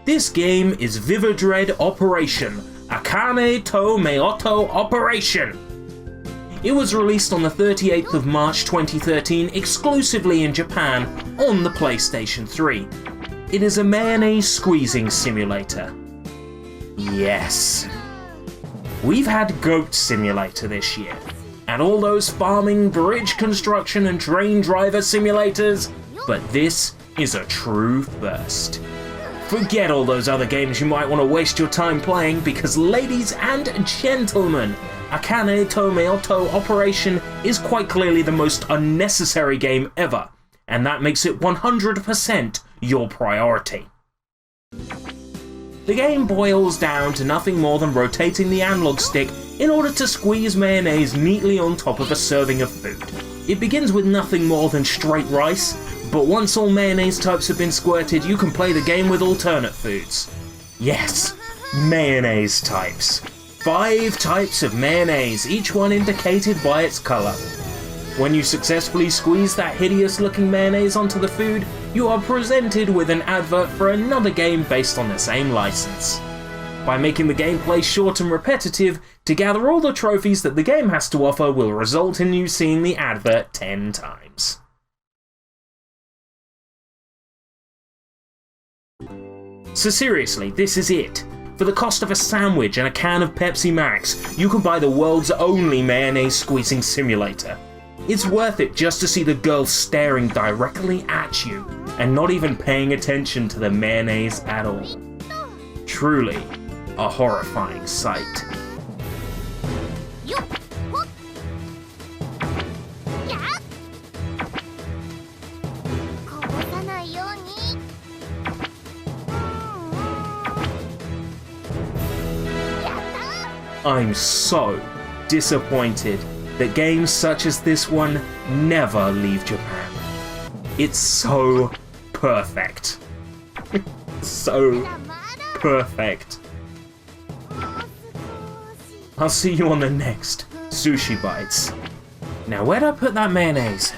This game is Vivid Red Operation, Akane-to Mayo-tto Operation. It was released on the 38th of March 2013 exclusively in Japan on the PlayStation 3. It is a mayonnaise squeezing simulator. Yes. We've had Goat Simulator this year, and all those farming, bridge construction and train driver simulators, but this is a true first. Forget all those other games you might want to waste your time playing, because ladies and gentlemen, Akane-to Mayo-tto Operation is quite clearly the most unnecessary game ever, and that makes it 100% your priority. The game boils down to nothing more than rotating the analog stick in order to squeeze mayonnaise neatly on top of a serving of food. It begins with nothing more than straight rice, but once all mayonnaise types have been squirted, you can play the game with alternate foods. Yes, mayonnaise types. 5 types of mayonnaise, each one indicated by its colour. When you successfully squeeze that hideous looking mayonnaise onto the food, you are presented with an advert for another game based on the same license. By making the gameplay short and repetitive, to gather all the trophies that the game has to offer will result in you seeing the advert 10 times. So seriously, this is it. For the cost of a sandwich and a can of Pepsi Max, you can buy the world's only mayonnaise squeezing simulator. It's worth it just to see the girl staring directly at you and not even paying attention to the mayonnaise at all. Truly, a horrifying sight. I'm so disappointed that games such as this one never leave Japan. It's so perfect. So perfect. I'll see you on the next SushiBites. Now where'd I put that mayonnaise?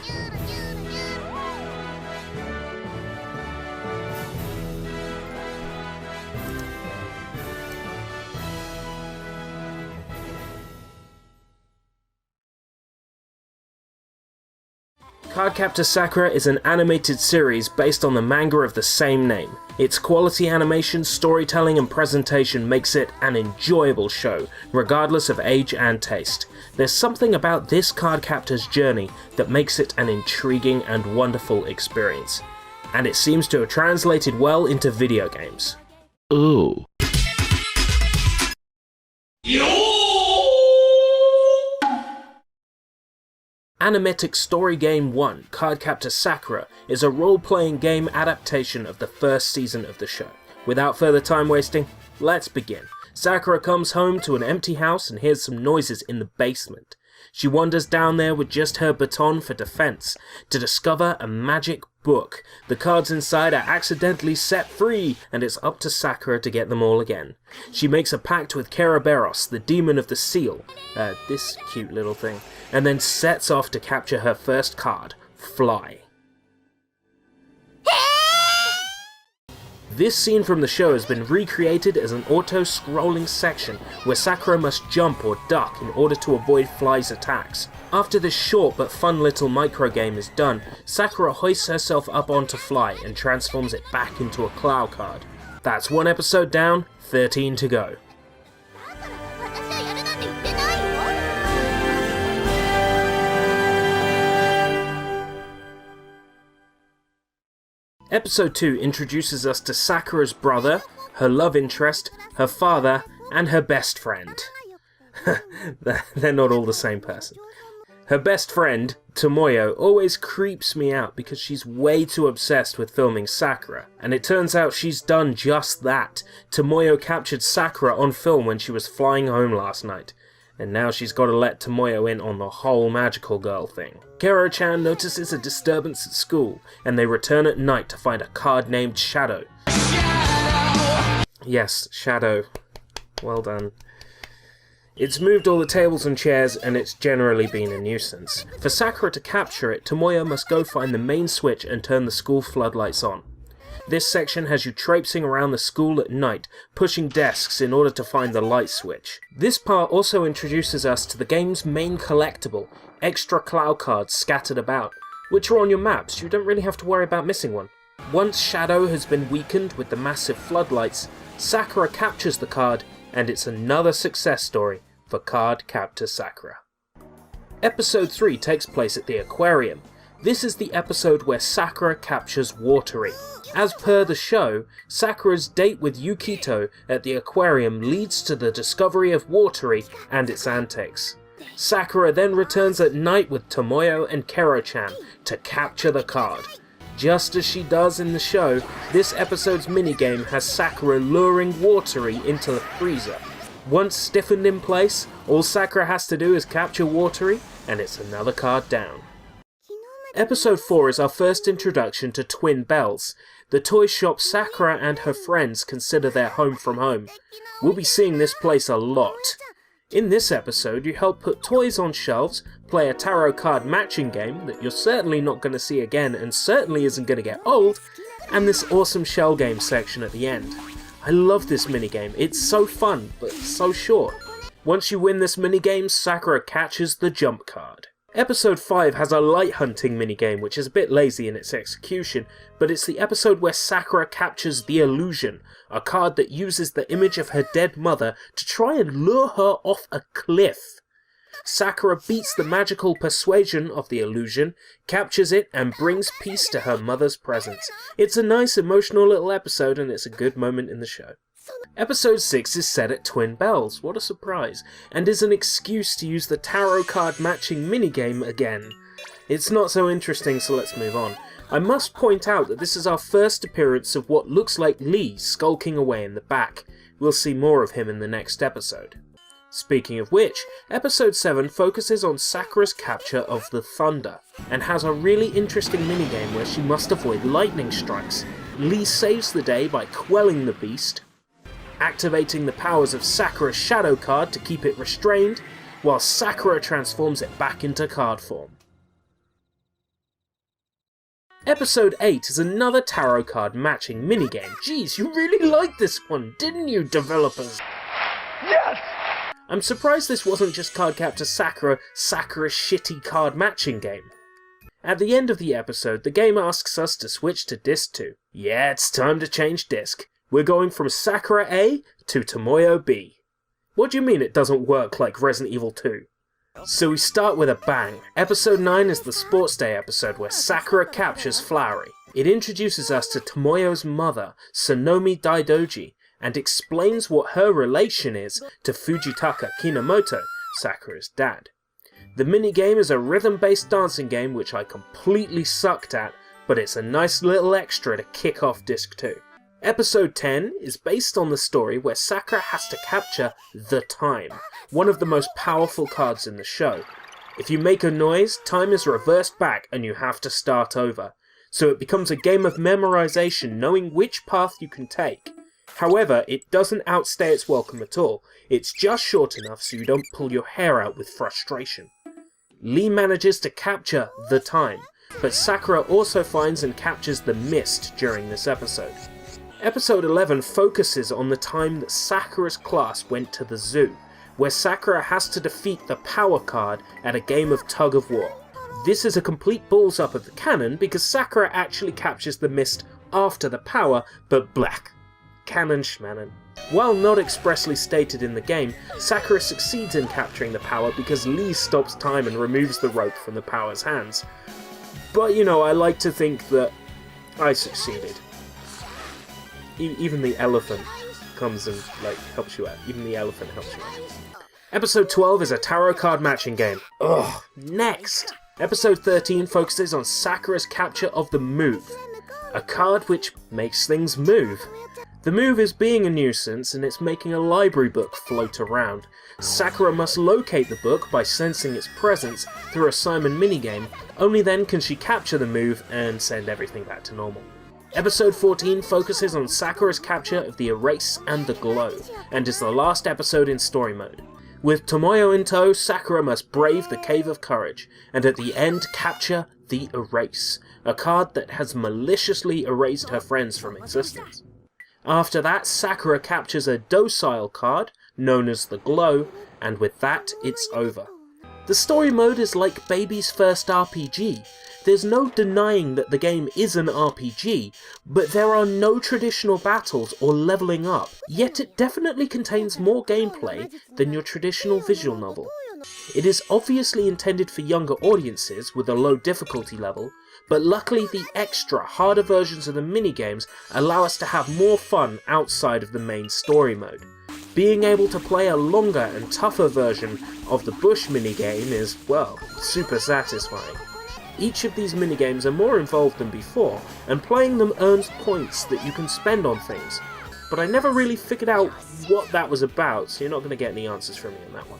Cardcaptor Sakura is an animated series based on the manga of the same name. Its quality animation, storytelling and presentation makes it an enjoyable show, regardless of age and taste. There's something about this Cardcaptor's journey that makes it an intriguing and wonderful experience. And it seems to have translated well into video games. Ooh. Animatic Story Game 1, Cardcaptor Sakura, is a role-playing game adaptation of the first season of the show. Without further time wasting, let's begin. Sakura comes home to an empty house and hears some noises in the basement. She wanders down there with just her baton for defense to discover a magic book. The cards inside are accidentally set free, and it's up to Sakura to get them all again. She makes a pact with Kerberos, the demon of the seal, this cute little thing, and then sets off to capture her first card, Fly. This scene from the show has been recreated as an auto-scrolling section where Sakura must jump or duck in order to avoid Fly's attacks. After this short but fun little microgame is done, Sakura hoists herself up onto Fly and transforms it back into a Claw card. That's 1 episode down, 13 to go. Episode 2 introduces us to Sakura's brother, her love interest, her father, and her best friend. They're not all the same person. Her best friend, Tomoyo, always creeps me out because she's way too obsessed with filming Sakura, and it turns out she's done just that. Tomoyo captured Sakura on film when she was flying home last night, and now she's got to let Tomoyo in on the whole magical girl thing. Kero-chan notices a disturbance at school, and they return at night to find a card named Shadow. Yes, Shadow. Well done. It's moved all the tables and chairs, and it's generally been a nuisance. For Sakura to capture it, Tomoyo must go find the main switch and turn the school floodlights on. This section has you traipsing around the school at night, pushing desks in order to find the light switch. This part also introduces us to the game's main collectible, extra cloud cards scattered about, which are on your maps. You don't really have to worry about missing one. Once Shadow has been weakened with the massive floodlights, Sakura captures the card, and it's another success story for Card Captor Sakura. Episode 3 takes place at the aquarium. This is the episode where Sakura captures Watery. As per the show, Sakura's date with Yukito at the aquarium leads to the discovery of Watery and its antics. Sakura then returns at night with Tomoyo and Kero-chan to capture the card. Just as she does in the show, this episode's minigame has Sakura luring Watery into the freezer. Once stiffened in place, all Sakura has to do is capture Watery, and it's another card down. Episode 4 is our first introduction to Twin Bells, the toy shop Sakura and her friends consider their home from home. We'll be seeing this place a lot. In this episode, you help put toys on shelves, play a tarot card matching game that you're certainly not going to see again and certainly isn't going to get old, and this awesome shell game section at the end. I love this minigame, it's so fun, but so short. Once you win this minigame, Sakura catches the jump card. Episode 5 has a light hunting minigame which is a bit lazy in its execution, but it's the episode where Sakura captures the Illusion, a card that uses the image of her dead mother to try and lure her off a cliff. Sakura beats the magical persuasion of the Illusion, captures it, and brings peace to her mother's presence. It's a nice emotional little episode and it's a good moment in the show. Episode 6 is set at Twin Bells, what a surprise, and is an excuse to use the tarot card matching minigame again. It's not so interesting, so let's move on. I must point out that this is our first appearance of what looks like Lee skulking away in the back. We'll see more of him in the next episode. Speaking of which, episode 7 focuses on Sakura's capture of the Thunder, and has a really interesting minigame where she must avoid lightning strikes. Lee saves the day by quelling the beast, activating the powers of Sakura's shadow card to keep it restrained, while Sakura transforms it back into card form. Episode 8 is another tarot card matching minigame. Jeez, you really liked this one, didn't you, developers? Yes! I'm surprised this wasn't just Card Captor Sakura's shitty card matching game. At the end of the episode, the game asks us to switch to Disc 2. Yeah, it's time to change disc. We're going from Sakura A to Tomoyo B. What do you mean it doesn't work like Resident Evil 2? So we start with a bang. Episode 9 is the Sports Day episode where Sakura captures Flowery. It introduces us to Tomoyo's mother, Sonomi Daidoji, and explains what her relation is to Fujitaka Kinomoto, Sakura's dad. The minigame is a rhythm-based dancing game which I completely sucked at, but it's a nice little extra to kick off Disc 2. Episode 10 is based on the story where Sakura has to capture the Time, one of the most powerful cards in the show. If you make a noise, time is reversed back and you have to start over, so it becomes a game of memorization knowing which path you can take. However, it doesn't outstay its welcome at all, it's just short enough so you don't pull your hair out with frustration. Lee manages to capture the Time, but Sakura also finds and captures the Mist during this episode. Episode 11 focuses on the time that Sakura's class went to the zoo, where Sakura has to defeat the Power card at a game of tug of war. This is a complete balls up of the canon because Sakura actually captures the Mist after the Power, but black. Canon schmanon. While not expressly stated in the game, Sakura succeeds in capturing the Power because Lee stops time and removes the rope from the Power's hands. But you know, I like to think that I succeeded. Even the elephant comes and helps you out. Even the elephant helps you out. Episode 12 is a tarot card matching game. Ugh, next! Episode 13 focuses on Sakura's capture of the Move, a card which makes things move. The Move is being a nuisance and it's making a library book float around. Sakura must locate the book by sensing its presence through a Simon minigame, only then can she capture the Move and send everything back to normal. Episode 14 focuses on Sakura's capture of the Erase and the Glow, and is the last episode in story mode. With Tomoyo in tow, Sakura must brave the Cave of Courage, and at the end capture the Erase, a card that has maliciously erased her friends from existence. After that, Sakura captures a docile card, known as the Glow, and with that, it's over. The story mode is like baby's first RPG. There's no denying that the game is an RPG, but there are no traditional battles or leveling up, yet it definitely contains more gameplay than your traditional visual novel. It is obviously intended for younger audiences with a low difficulty level, but luckily the extra, harder versions of the minigames allow us to have more fun outside of the main story mode. Being able to play a longer and tougher version of the Bush minigame is, well, super satisfying. Each of these minigames are more involved than before, and playing them earns points that you can spend on things, but I never really figured out what that was about, so you're not going to get any answers from me on that one.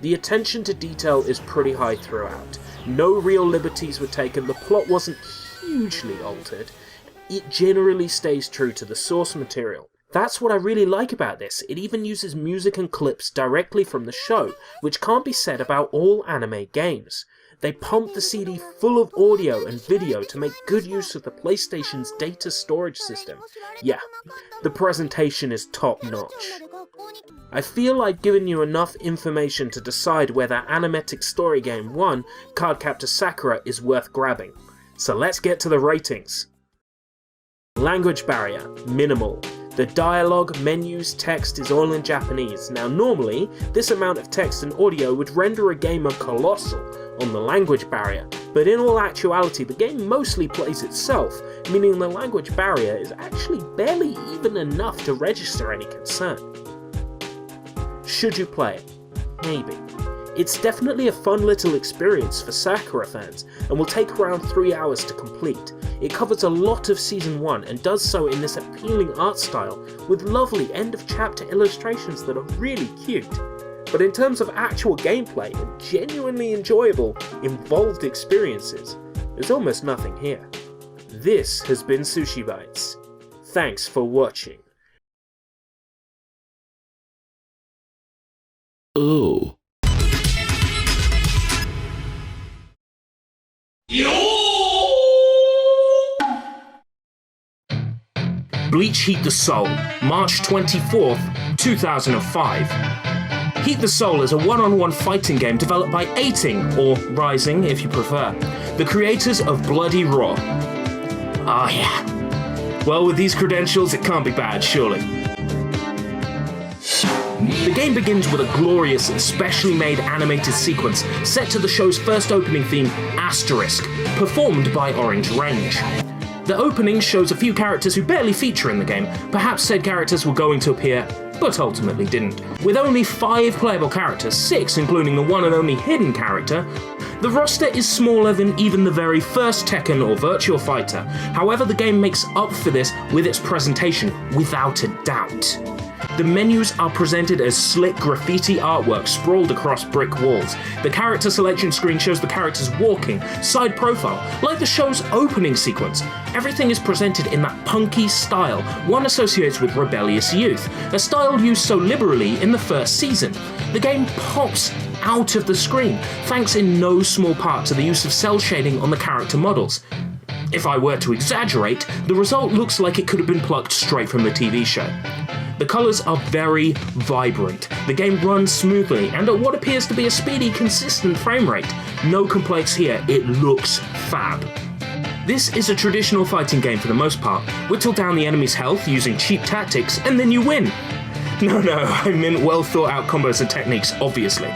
The attention to detail is pretty high throughout. No real liberties were taken, the plot wasn't hugely altered, it generally stays true to the source material. That's what I really like about this, it even uses music and clips directly from the show, which can't be said about all anime games. They pump the CD full of audio and video to make good use of the PlayStation's data storage system. Yeah, the presentation is top notch. I feel I've given you enough information to decide whether Animatic Story Game 1, Cardcaptor Sakura, is worth grabbing. So let's get to the ratings. Language barrier, minimal. The dialogue, menus, text is all in Japanese. Now normally, this amount of text and audio would render a gamer colossal on the language barrier, but in all actuality the game mostly plays itself, meaning the language barrier is actually barely even enough to register any concern. Should you play it? Maybe. It's definitely a fun little experience for Sakura fans, and will take around 3 hours to complete. It covers a lot of Season 1 and does so in this appealing art style, with lovely end-of-chapter illustrations that are really cute. But in terms of actual gameplay and genuinely enjoyable, involved experiences, there's almost nothing here. This has been SushiBites. Thanks for watching. Oh. Bleach Heat the Soul, March 24th, 2005. Heat the Soul is a one-on-one fighting game developed by Eighting, or Rising if you prefer, the creators of Bloody Roar. Ah yeah. Well, with these credentials it can't be bad, surely. The game begins with a glorious and specially made animated sequence set to the show's first opening theme, Asterisk, performed by Orange Range. The opening shows a few characters who barely feature in the game, perhaps said characters were going to appear, but ultimately didn't. With only 5 playable characters, 6 including the one and only hidden character, the roster is smaller than even the very first Tekken or Virtua Fighter. However, the game makes up for this with its presentation, without a doubt. The menus are presented as slick graffiti artwork sprawled across brick walls. The character selection screen shows the characters walking, side profile, like the show's opening sequence. Everything is presented in that punky style one associates with rebellious youth, a style used so liberally in the first season. The game pops out of the screen, thanks in no small part to the use of cel shading on the character models. If I were to exaggerate, the result looks like it could have been plucked straight from the TV show. The colours are very vibrant, the game runs smoothly, and at what appears to be a speedy, consistent frame rate. No complaints here, it looks fab. This is a traditional fighting game for the most part. Whittle down the enemy's health using cheap tactics, and then you win. No, I mean well thought out combos and techniques, obviously.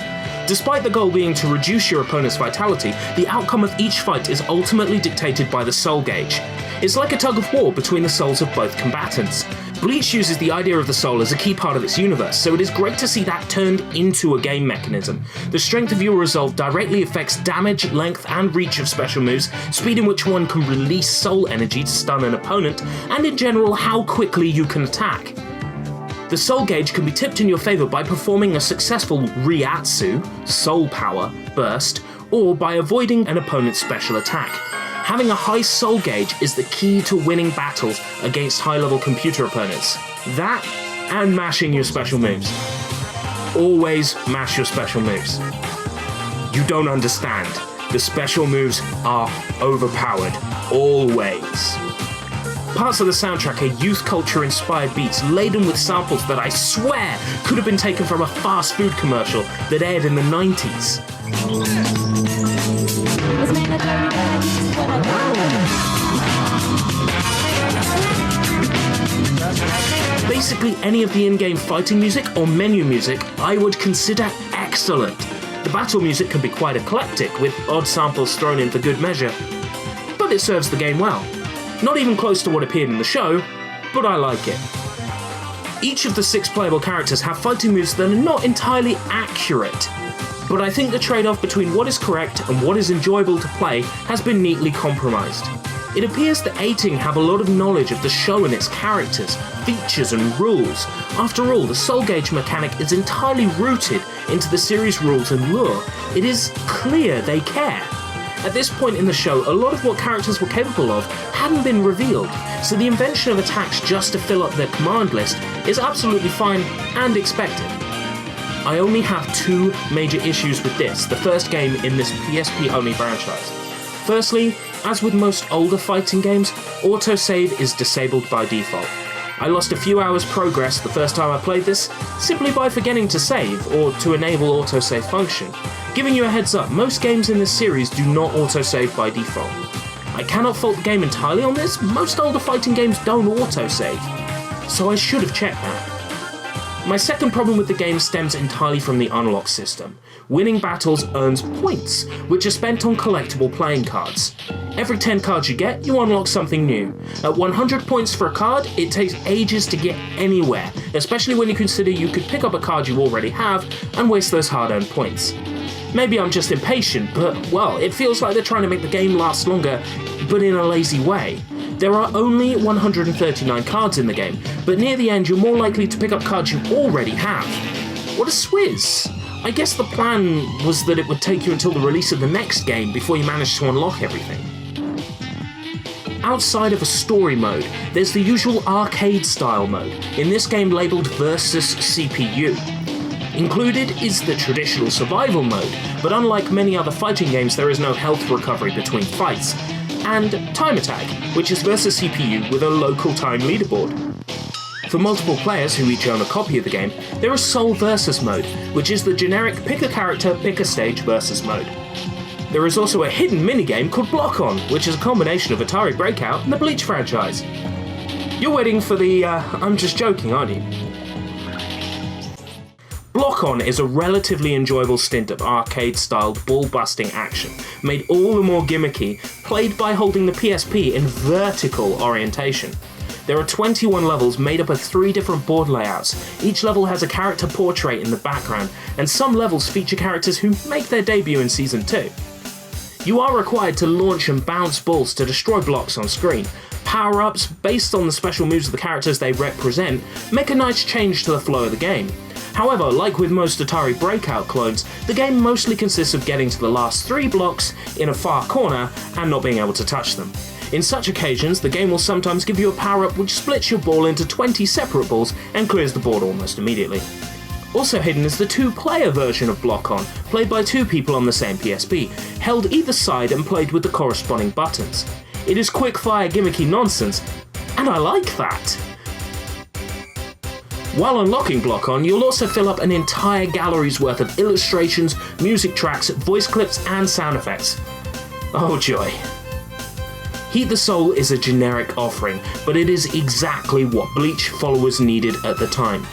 Despite the goal being to reduce your opponent's vitality, the outcome of each fight is ultimately dictated by the soul gauge. It's like a tug of war between the souls of both combatants. Bleach uses the idea of the soul as a key part of its universe, so it is great to see that turned into a game mechanism. The strength of your resolve directly affects damage, length, and reach of special moves, speed in which one can release soul energy to stun an opponent, and in general how quickly you can attack. The soul gauge can be tipped in your favour by performing a successful Ryatsu, soul power, burst, or by avoiding an opponent's special attack. Having a high soul gauge is the key to winning battles against high-level computer opponents. That, and mashing your special moves. Always mash your special moves. You don't understand. The special moves are overpowered, always. Parts of the soundtrack are youth culture-inspired beats laden with samples that I swear could have been taken from a fast food commercial that aired in the 90s. Basically any of the in-game fighting music or menu music I would consider excellent. The battle music can be quite eclectic, with odd samples thrown in for good measure, but it serves the game well. Not even close to what appeared in the show, but I like it. Each of the 6 playable characters have fighting moves that are not entirely accurate, but I think the trade-off between what is correct and what is enjoyable to play has been neatly compromised. It appears that 18 have a lot of knowledge of the show and its characters, features and rules. After all, the soul gauge mechanic is entirely rooted into the series' rules and lore. It is clear they care. At this point in the show, a lot of what characters were capable of hadn't been revealed, so the invention of attacks just to fill up their command list is absolutely fine and expected. I only have 2 major issues with this, the first game in this PSP-only franchise. Firstly, as with most older fighting games, autosave is disabled by default. I lost a few hours progress the first time I played this, simply by forgetting to save, or to enable autosave function. Giving you a heads up, most games in this series do not autosave by default. I cannot fault the game entirely on this, most older fighting games don't autosave, so I should have checked that. My second problem with the game stems entirely from the unlock system. Winning battles earns points, which are spent on collectible playing cards. Every 10 cards you get, you unlock something new. At 100 points for a card, it takes ages to get anywhere, especially when you consider you could pick up a card you already have and waste those hard-earned points. Maybe I'm just impatient, but, well, it feels like they're trying to make the game last longer, but in a lazy way. There are only 139 cards in the game, but near the end you're more likely to pick up cards you already have. What a swizz! I guess the plan was that it would take you until the release of the next game before you managed to unlock everything. Outside of a story mode, there's the usual arcade-style mode, in this game labelled Versus CPU. Included is the traditional survival mode, but unlike many other fighting games there is no health recovery between fights, and Time Attack, which is Versus CPU with a local time leaderboard. For multiple players who each own a copy of the game, there is Soul Versus mode, which is the generic pick a character, pick a stage versus mode. There is also a hidden minigame called Block On, which is a combination of Atari Breakout and the Bleach franchise. You're waiting for the I'm just joking, aren't you? Block On is a relatively enjoyable stint of arcade-styled ball-busting action, made all the more gimmicky, played by holding the PSP in vertical orientation. There are 21 levels made up of 3 different board layouts. Each level has a character portrait in the background, and some levels feature characters who make their debut in Season 2. You are required to launch and bounce balls to destroy blocks on screen. Power-ups, based on the special moves of the characters they represent, make a nice change to the flow of the game. However, like with most Atari Breakout clones, the game mostly consists of getting to the last 3 blocks in a far corner and not being able to touch them. In such occasions, the game will sometimes give you a power-up which splits your ball into 20 separate balls and clears the board almost immediately. Also hidden is the 2-player version of Block On, played by 2 people on the same PSP, held either side and played with the corresponding buttons. It is quick-fire gimmicky nonsense, and I like that! While unlocking Block On, you'll also fill up an entire gallery's worth of illustrations, music tracks, voice clips, and sound effects. Oh joy. Heat the Soul is a generic offering, but it is exactly what Bleach followers needed at the time.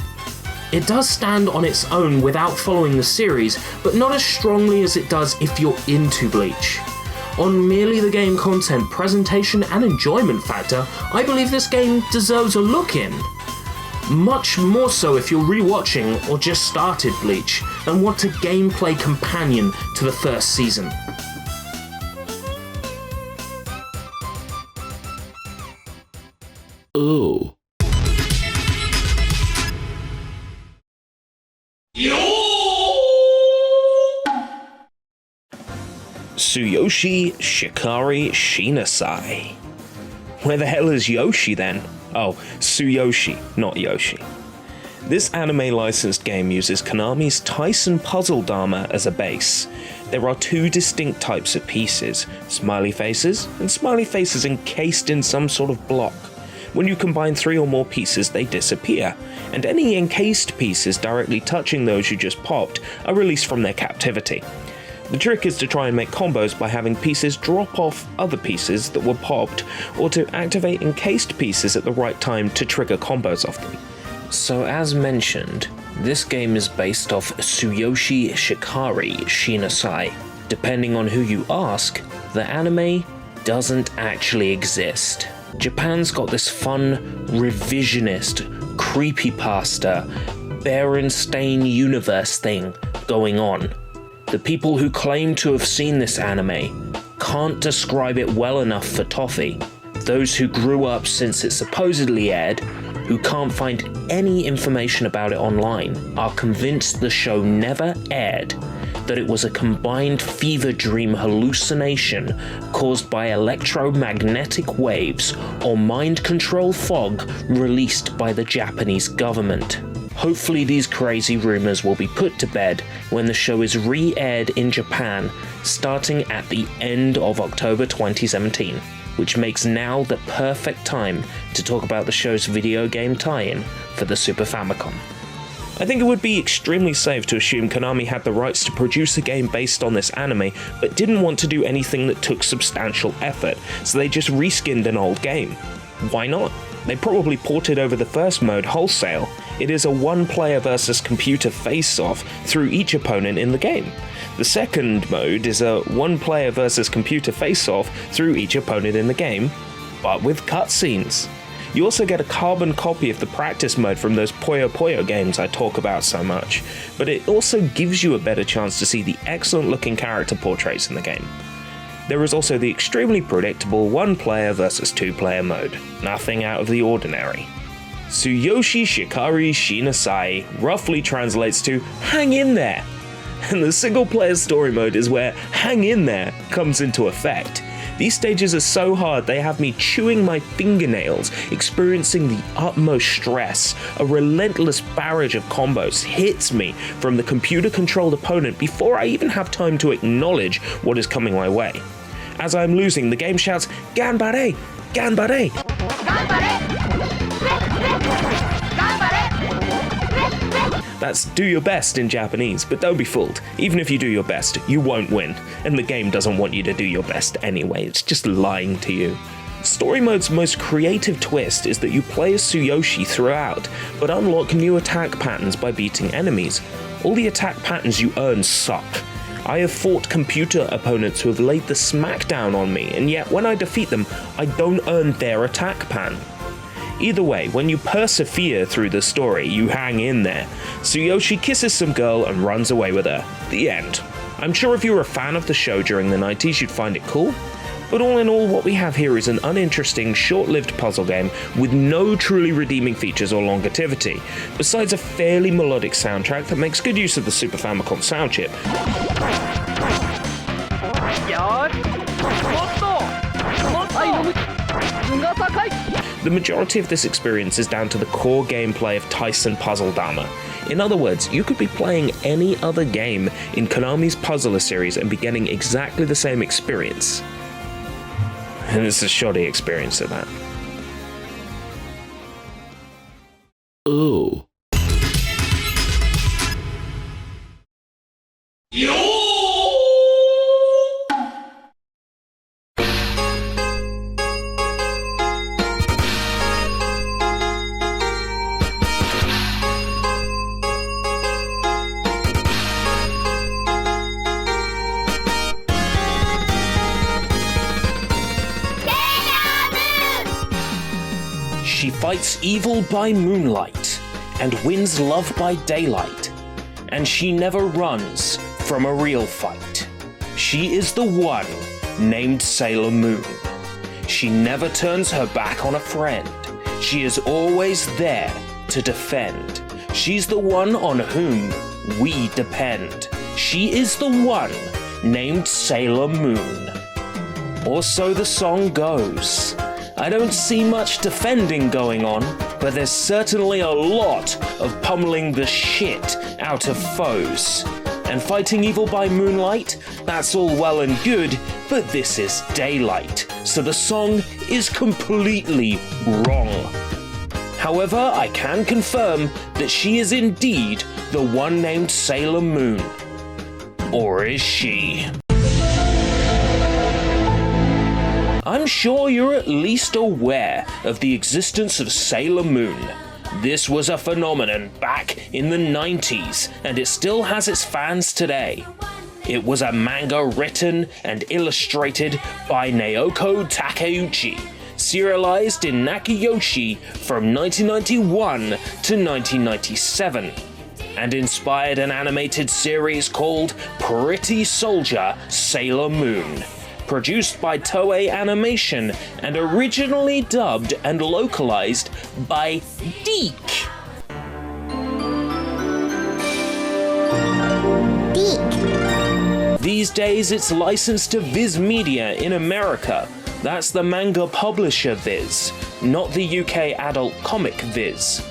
It does stand on its own without following the series, but not as strongly as it does if you're into Bleach. On merely the game content, presentation, and enjoyment factor, I believe this game deserves a look in. Much more so if you're rewatching or just started Bleach and want a gameplay companion to the first season. Oh. Tsuyoshi, Shikkari, Shinasai. Where the hell is Yoshi then? Oh, Tsuyoshi, not Yoshi. This anime-licensed game uses Konami's Tyson Puzzle Dama as a base. There are two distinct types of pieces, smiley faces and smiley faces encased in some sort of block. When you combine 3 or more pieces, they disappear, and any encased pieces directly touching those you just popped are released from their captivity. The trick is to try and make combos by having pieces drop off other pieces that were popped, or to activate encased pieces at the right time to trigger combos off them. So as mentioned, this game is based off Tsuyoshi Shikkari Shinasai. Depending on who you ask, the anime doesn't actually exist. Japan's got this fun, revisionist, creepypasta, Berenstain universe thing going on. The people who claim to have seen this anime can't describe it well enough for toffee. Those who grew up since it supposedly aired, who can't find any information about it online, are convinced the show never aired, that it was a combined fever dream hallucination caused by electromagnetic waves or mind control fog released by the Japanese government. Hopefully these crazy rumors will be put to bed when the show is re-aired in Japan starting at the end of October 2017, which makes now the perfect time to talk about the show's video game tie-in for the Super Famicom. I think it would be extremely safe to assume Konami had the rights to produce a game based on this anime, but didn't want to do anything that took substantial effort, so they just reskinned an old game. Why not? They probably ported over the first mode wholesale. It is a one-player versus computer face-off through each opponent in the game. The second mode is a one-player versus computer face-off through each opponent in the game, but with cutscenes. You also get a carbon copy of the practice mode from those Puyo Puyo games I talk about so much, but it also gives you a better chance to see the excellent-looking character portraits in the game. There is also the extremely predictable one-player versus two-player mode. Nothing out of the ordinary. Tsuyoshi Shikkari Shinasai roughly translates to hang in there, and the single-player story mode is where hang in there comes into effect. These stages are so hard they have me chewing my fingernails, experiencing the utmost stress. A relentless barrage of combos hits me from the computer-controlled opponent before I even have time to acknowledge what is coming my way. As I'm losing, the game shouts, "Ganbare! Ganbare!" That's do your best in Japanese, but don't be fooled. Even if you do your best, you won't win, and the game doesn't want you to do your best anyway, it's just lying to you. Story mode's most creative twist is that you play as Tsuyoshi throughout, but unlock new attack patterns by beating enemies. All the attack patterns you earn suck. I have fought computer opponents who have laid the smackdown on me, and yet when I defeat them, I don't earn their attack pattern. Either way, when you persevere through the story, you hang in there. Tsuyoshi kisses some girl and runs away with her. The end. I'm sure if you were a fan of the show during the 90s, you'd find it cool. But all in all, what we have here is an uninteresting, short-lived puzzle game with no truly redeeming features or longevity, besides a fairly melodic soundtrack that makes good use of the Super Famicom sound chip. The majority of this experience is down to the core gameplay of Tyson Puzzle Dama. In other words, you could be playing any other game in Konami's Puzzler series and be getting exactly the same experience. And it's a shoddy experience at that. Oh. She fights evil by moonlight and wins love by daylight, and she never runs from a real fight. She is the one named Sailor Moon. She never turns her back on a friend. She is always there to defend. She's the one on whom we depend. She is the one named Sailor Moon. Or so the song goes. I don't see much defending going on. but there's certainly a lot of pummeling the shit out of foes. And fighting evil by moonlight, that's all well and good, but this is daylight, so the song is completely wrong. However, I can confirm that she is indeed the one named Sailor Moon. Or is she? I'm sure you're at least aware of the existence of Sailor Moon. This was a phenomenon back in the 90s, and it still has its fans today. It was a manga written and illustrated by Naoko Takeuchi, serialized in Nakayoshi from 1991 to 1997, and inspired an animated series called Pretty Soldier Sailor Moon, produced by Toei Animation and originally dubbed and localized by DeeK. These days it's licensed to Viz Media in America. That's the manga publisher Viz, not the UK adult comic Viz.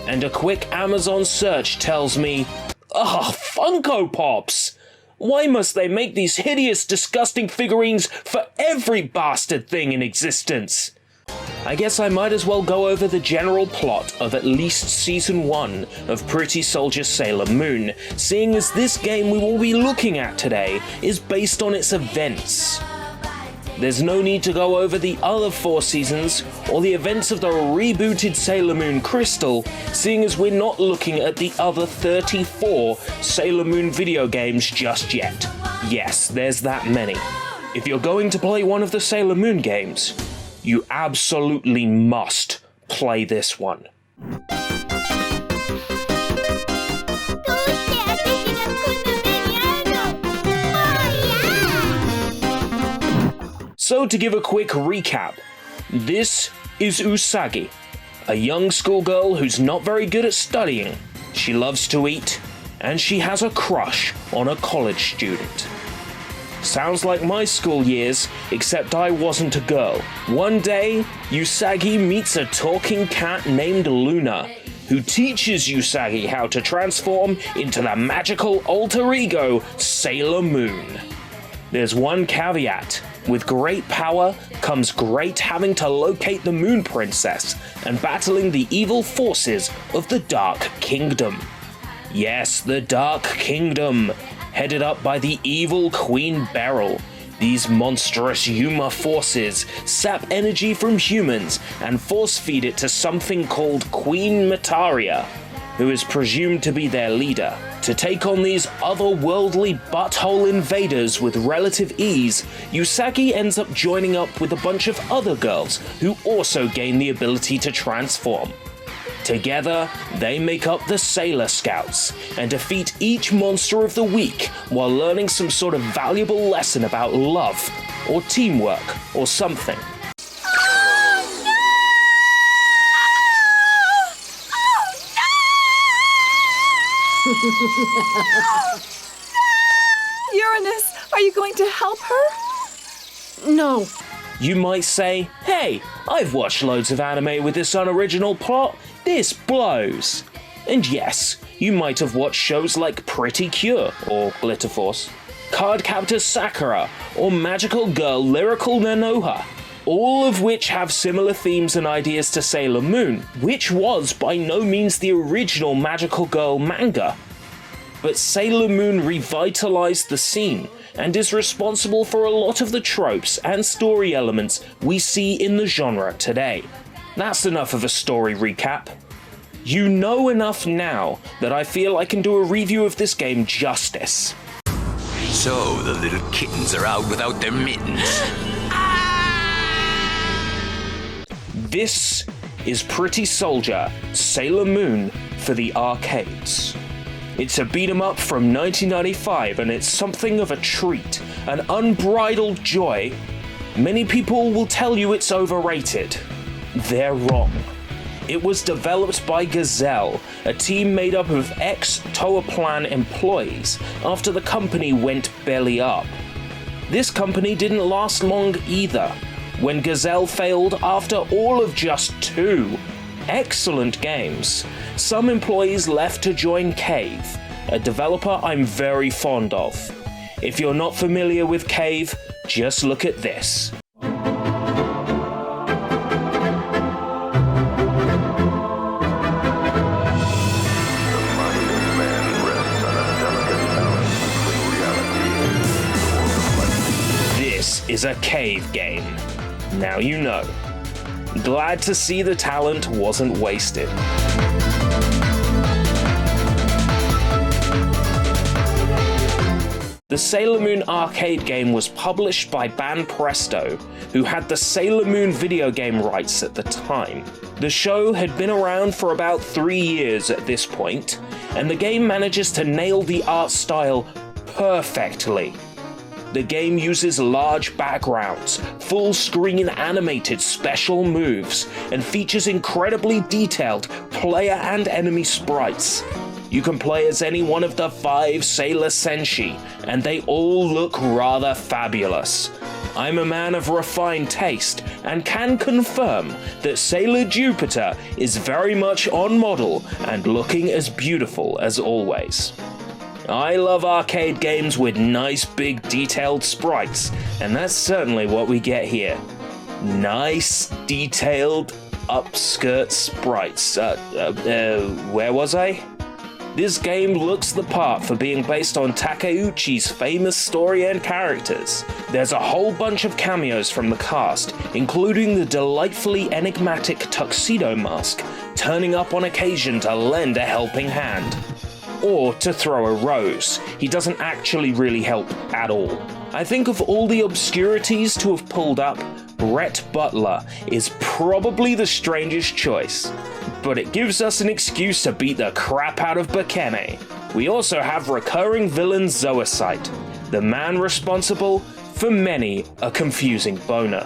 And a quick Amazon search tells me, Funko Pops! Why must they make these hideous, disgusting figurines for every bastard thing in existence? I guess I might as well go over the general plot of at least Season 1 of Pretty Soldier Sailor Moon, seeing as this game we will be looking at today is based on its events. There's no need to go over the other 4 seasons or the events of the rebooted Sailor Moon Crystal, seeing as we're not looking at the other 34 Sailor Moon video games just yet. Yes, there's that many. If you're going to play one of the Sailor Moon games, you absolutely must play this one. So to give a quick recap, this is Usagi, a young schoolgirl who's not very good at studying. She loves to eat, and she has a crush on a college student. Sounds like my school years, except I wasn't a girl. One day, Usagi meets a talking cat named Luna, who teaches Usagi how to transform into the magical alter ego Sailor Moon. There's one caveat. With great power comes great having to locate the Moon Princess and battling the evil forces of the Dark Kingdom. Yes, the Dark Kingdom, headed up by the evil Queen Beryl. These monstrous Yuma forces sap energy from humans and force feed it to something called Queen Metaria, who is presumed to be their leader. To take on these otherworldly butthole invaders with relative ease, Usagi ends up joining up with a bunch of other girls who also gain the ability to transform. Together, they make up the Sailor Scouts and defeat each monster of the week while learning some sort of valuable lesson about love, or teamwork, or something. Uranus, are you going to help her? No. You might say, hey, I've watched loads of anime with this unoriginal plot, this blows. And yes, you might have watched shows like Pretty Cure, or Glitter Force, Cardcaptor Sakura, or Magical Girl Lyrical Nanoha, all of which have similar themes and ideas to Sailor Moon, which was by no means the original Magical Girl manga. But Sailor Moon revitalized the scene and is responsible for a lot of the tropes and story elements we see in the genre today. That's enough of a story recap. You know enough now that I feel I can do a review of this game justice. So the little kittens are out without their mittens. This is Pretty Soldier Sailor Moon for the arcades. It's a beat-em-up from 1995 and it's something of a treat, an unbridled joy. Many people will tell you it's overrated. They're wrong. It was developed by Gazelle, a team made up of ex-Toaplan employees after the company went belly up. This company didn't last long either, when Gazelle failed after all of just 2. excellent games. Some employees left to join Cave, a developer I'm very fond of. If you're not familiar with Cave, just look at this. This is a Cave game. Now you know. Glad to see the talent wasn't wasted. The Sailor Moon arcade game was published by Banpresto, who had the Sailor Moon video game rights at the time. The show had been around for about 3 years at this point, and the game manages to nail the art style perfectly. The game uses large backgrounds, full-screen animated special moves, and features incredibly detailed player and enemy sprites. You can play as any one of the 5 Sailor Senshi, and they all look rather fabulous. I'm a man of refined taste, and can confirm that Sailor Jupiter is very much on model and looking as beautiful as always. I love arcade games with nice big detailed sprites, and that's certainly what we get here. Nice detailed upskirt sprites. Where was I? This game looks the part for being based on Takeuchi's famous story and characters. There's a whole bunch of cameos from the cast, including the delightfully enigmatic Tuxedo Mask, turning up on occasion to lend a helping hand. Or to throw a rose. He doesn't actually really help at all. I think of all the obscurities to have pulled up, Brett Butler is probably the strangest choice. But it gives us an excuse to beat the crap out of Bakene. We also have recurring villain Zoisite, the man responsible for many a confusing boner.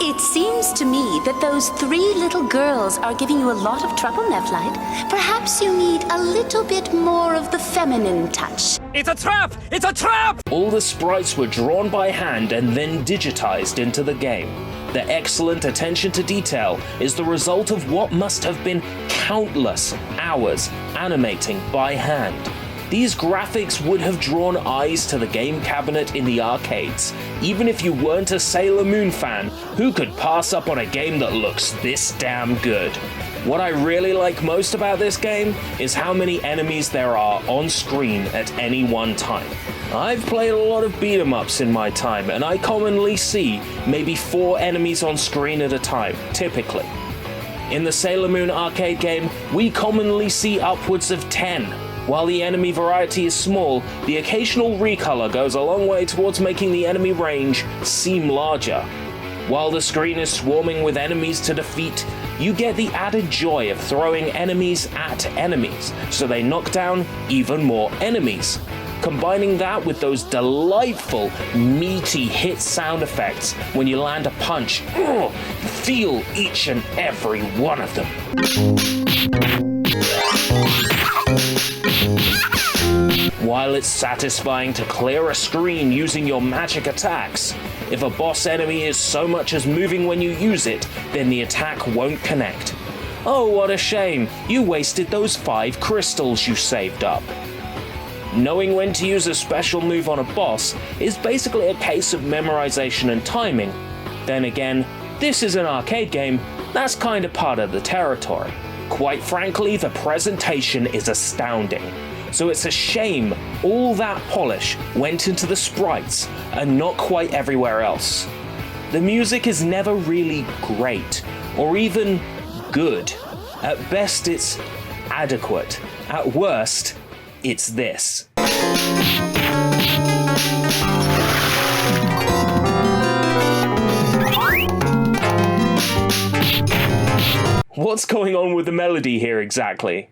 It seems to me that those 3 little girls are giving you a lot of trouble, Nephlite. Perhaps you need a little bit more of the feminine touch. It's a trap! It's a trap! All the sprites were drawn by hand and then digitized into the game. The excellent attention to detail is the result of what must have been countless hours animating by hand. These graphics would have drawn eyes to the game cabinet in the arcades. Even if you weren't a Sailor Moon fan, who could pass up on a game that looks this damn good? What I really like most about this game is how many enemies there are on screen at any one time. I've played a lot of beat-em-ups in my time, and I commonly see maybe 4 enemies on screen at a time, typically. In the Sailor Moon arcade game, we commonly see upwards of 10. While the enemy variety is small, the occasional recolor goes a long way towards making the enemy range seem larger. While the screen is swarming with enemies to defeat, you get the added joy of throwing enemies at enemies, so they knock down even more enemies. Combining that with those delightful, meaty hit sound effects when you land a punch, feel each and every one of them. While it's satisfying to clear a screen using your magic attacks, if a boss enemy is so much as moving when you use it, then the attack won't connect. Oh, what a shame, you wasted those 5 crystals you saved up. Knowing when to use a special move on a boss is basically a case of memorization and timing. Then again, this is an arcade game, that's kinda part of the territory. Quite frankly, the presentation is astounding. So it's a shame all that polish went into the sprites and not quite everywhere else. The music is never really great, or even good. At best it's adequate. At worst, it's this. What's going on with the melody here exactly?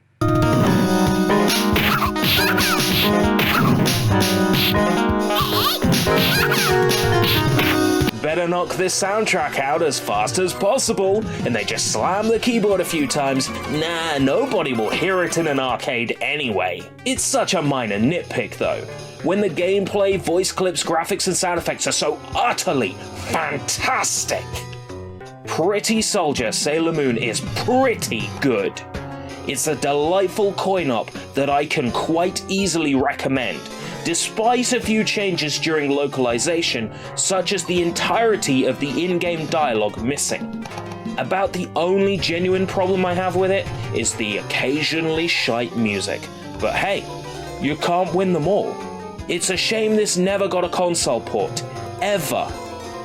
Better knock this soundtrack out as fast as possible, and they just slam the keyboard a few times. Nah, nobody will hear it in an arcade anyway. It's such a minor nitpick though. When the gameplay, voice clips, graphics and sound effects are so utterly fantastic. Pretty Soldier Sailor Moon is pretty good. It's a delightful coin-op that I can quite easily recommend, despite a few changes during localization, such as the entirety of the in-game dialogue missing. About the only genuine problem I have with it is the occasionally shite music, but hey, you can't win them all. It's a shame this never got a console port, ever.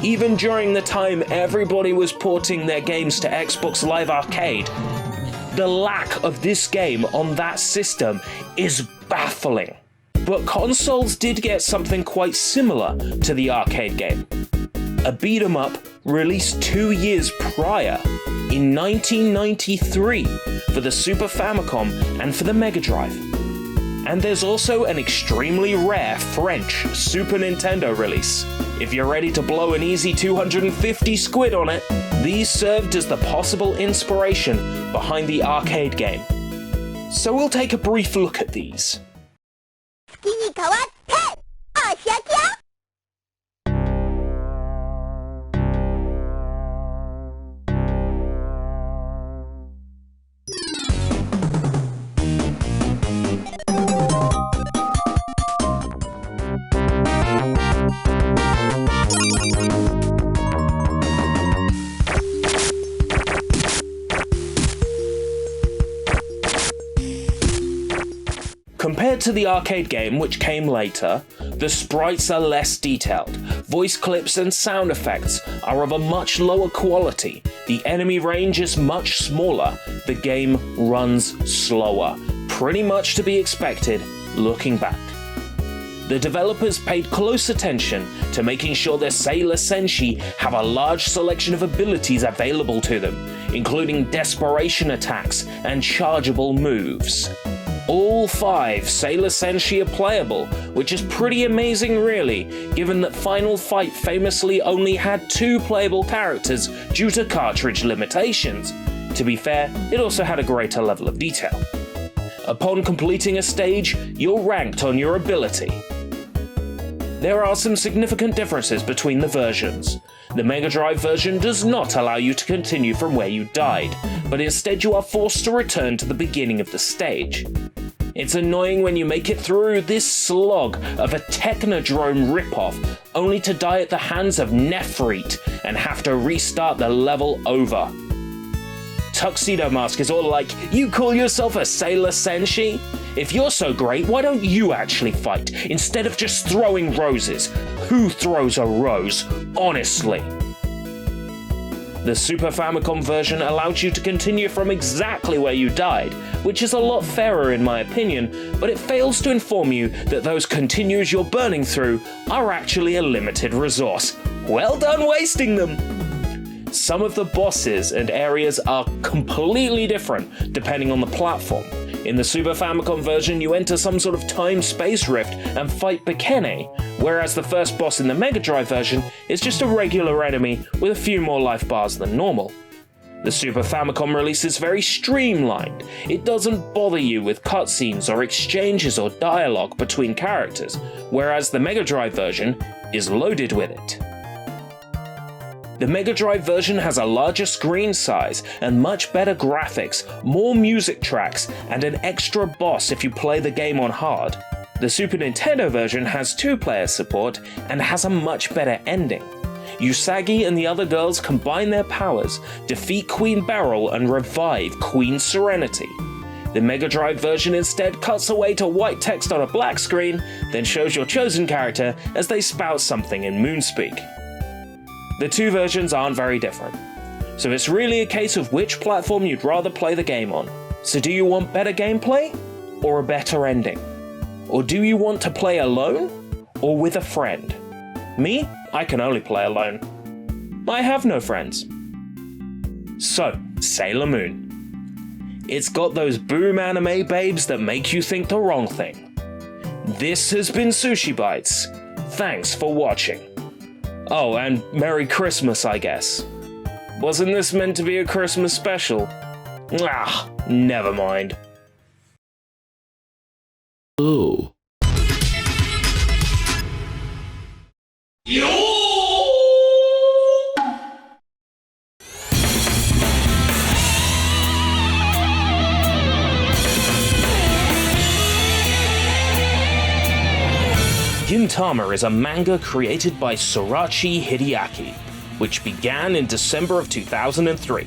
Even during the time everybody was porting their games to Xbox Live Arcade, the lack of this game on that system is baffling. But consoles did get something quite similar to the arcade game. A beat-em-up released 2 years prior, in 1993, for the Super Famicom and for the Mega Drive. And there's also an extremely rare French Super Nintendo release. If you're ready to blow an easy 250 squid on it, these served as the possible inspiration behind the arcade game. So we'll take a brief look at these. Compared to the arcade game, which came later, the sprites are less detailed, voice clips and sound effects are of a much lower quality, the enemy range is much smaller, the game runs slower, pretty much to be expected looking back. The developers paid close attention to making sure their Sailor Senshi have a large selection of abilities available to them, including desperation attacks and chargeable moves. All 5 Sailor Senshi are playable, which is pretty amazing really, given that Final Fight famously only had 2 playable characters due to cartridge limitations. To be fair, it also had a greater level of detail. Upon completing a stage, you're ranked on your ability. There are some significant differences between the versions. The Mega Drive version does not allow you to continue from where you died, but instead you are forced to return to the beginning of the stage. It's annoying when you make it through this slog of a Technodrome ripoff, only to die at the hands of Nefrite and have to restart the level over. Tuxedo Mask is all like, you call yourself a Sailor Senshi? If you're so great, why don't you actually fight, instead of just throwing roses? Who throws a rose, honestly? The Super Famicom version allowed you to continue from exactly where you died, which is a lot fairer in my opinion, but it fails to inform you that those continues you're burning through are actually a limited resource. Well done wasting them! Some of the bosses and areas are completely different depending on the platform. In the Super Famicom version, you enter some sort of time-space rift and fight Bikene, whereas the first boss in the Mega Drive version is just a regular enemy with a few more life bars than normal. The Super Famicom release is very streamlined. It doesn't bother you with cutscenes or exchanges or dialogue between characters, whereas the Mega Drive version is loaded with it. The Mega Drive version has a larger screen size and much better graphics, more music tracks, and an extra boss if you play the game on hard. The Super Nintendo version has 2-player support and has a much better ending. Usagi and the other girls combine their powers, defeat Queen Beryl, and revive Queen Serenity. The Mega Drive version instead cuts away to white text on a black screen, then shows your chosen character as they spout something in Moonspeak. The 2 versions aren't very different, so it's really a case of which platform you'd rather play the game on. So do you want better gameplay, or a better ending? Or do you want to play alone, or with a friend? Me, I can only play alone. I have no friends. So, Sailor Moon. It's got those boom anime babes that make you think the wrong thing. This has been SushiBites. Thanks for watching. Oh, and Merry Christmas, I guess. Wasn't this meant to be a Christmas special? Ah, never mind. Oh. Gintama is a manga created by Sorachi Hideaki, which began in December of 2003.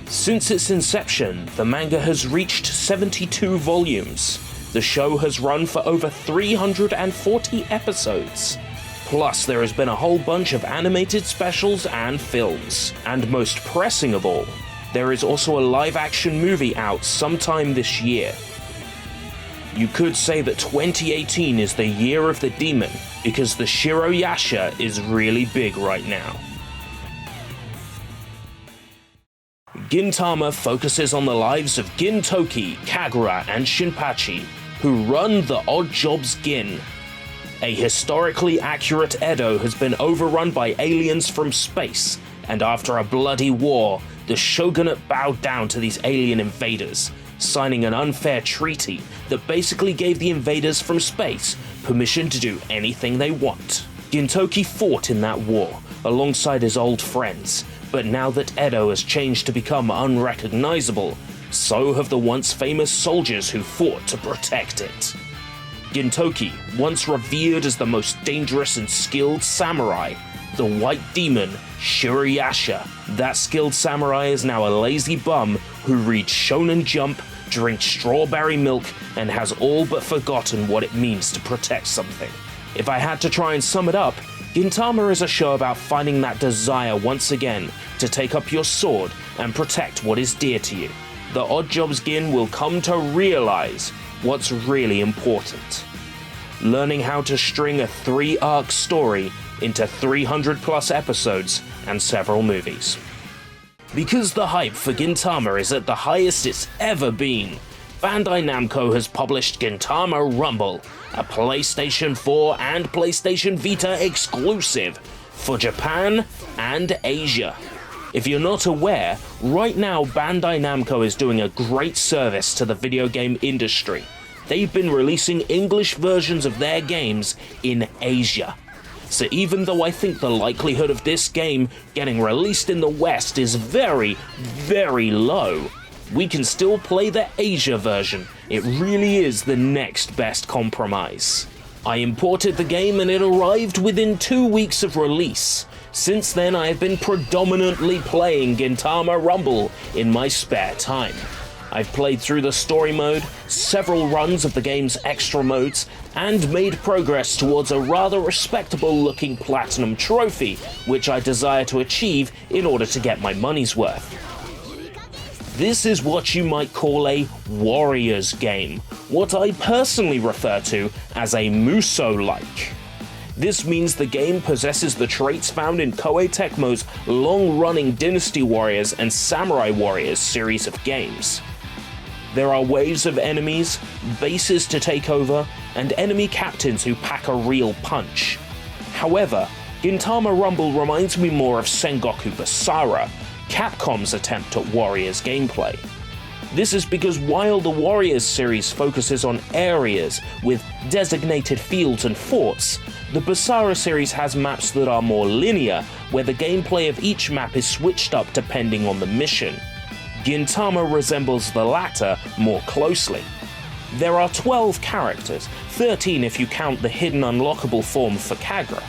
Since its inception, the manga has reached 72 volumes. The show has run for over 340 episodes. Plus, there has been a whole bunch of animated specials and films. And most pressing of all, there is also a live-action movie out sometime this year. You could say that 2018 is the year of the demon, because the Shiroyasha is really big right now. Gintama focuses on the lives of Gintoki, Kagura, and Shinpachi, who run the Odd Jobs Gin. A historically accurate Edo has been overrun by aliens from space, and after a bloody war, the shogunate bowed down to these alien invaders, signing an unfair treaty that basically gave the invaders from space permission to do anything they want. Gintoki fought in that war, alongside his old friends, but now that Edo has changed to become unrecognizable, so have the once famous soldiers who fought to protect it. Gintoki, once revered as the most dangerous and skilled samurai, the White Demon, Shiroyasha. That skilled samurai is now a lazy bum who reads Shonen Jump, drinks strawberry milk, and has all but forgotten what it means to protect something. If I had to try and sum it up, Gintama is a show about finding that desire once again to take up your sword and protect what is dear to you. The Odd Jobs Gin will come to realize what's really important. Learning how to string a 3-arc story into 300 plus episodes and several movies. Because the hype for Gintama is at the highest it's ever been, Bandai Namco has published Gintama Rumble, a PlayStation 4 and PlayStation Vita exclusive for Japan and Asia. If you're not aware, right now Bandai Namco is doing a great service to the video game industry. They've been releasing English versions of their games in Asia. So even though I think the likelihood of this game getting released in the West is very, very low, we can still play the Asia version. It really is the next best compromise. I imported the game and it arrived within 2 weeks of release. Since then I have been predominantly playing Gintama Rumble in my spare time. I've played through the story mode, several runs of the game's extra modes, and made progress towards a rather respectable looking platinum trophy, which I desire to achieve in order to get my money's worth. This is what you might call a Warriors game, what I personally refer to as a Musou-like. This means the game possesses the traits found in Koei Tecmo's long-running Dynasty Warriors and Samurai Warriors series of games. There are waves of enemies, bases to take over, and enemy captains who pack a real punch. However, Gintama Rumble reminds me more of Sengoku Basara, Capcom's attempt at Warriors gameplay. This is because while the Warriors series focuses on areas with designated fields and forts, the Basara series has maps that are more linear, where the gameplay of each map is switched up depending on the mission. Gintama resembles the latter more closely. There are 12 characters, 13 if you count the hidden unlockable form for Kagura.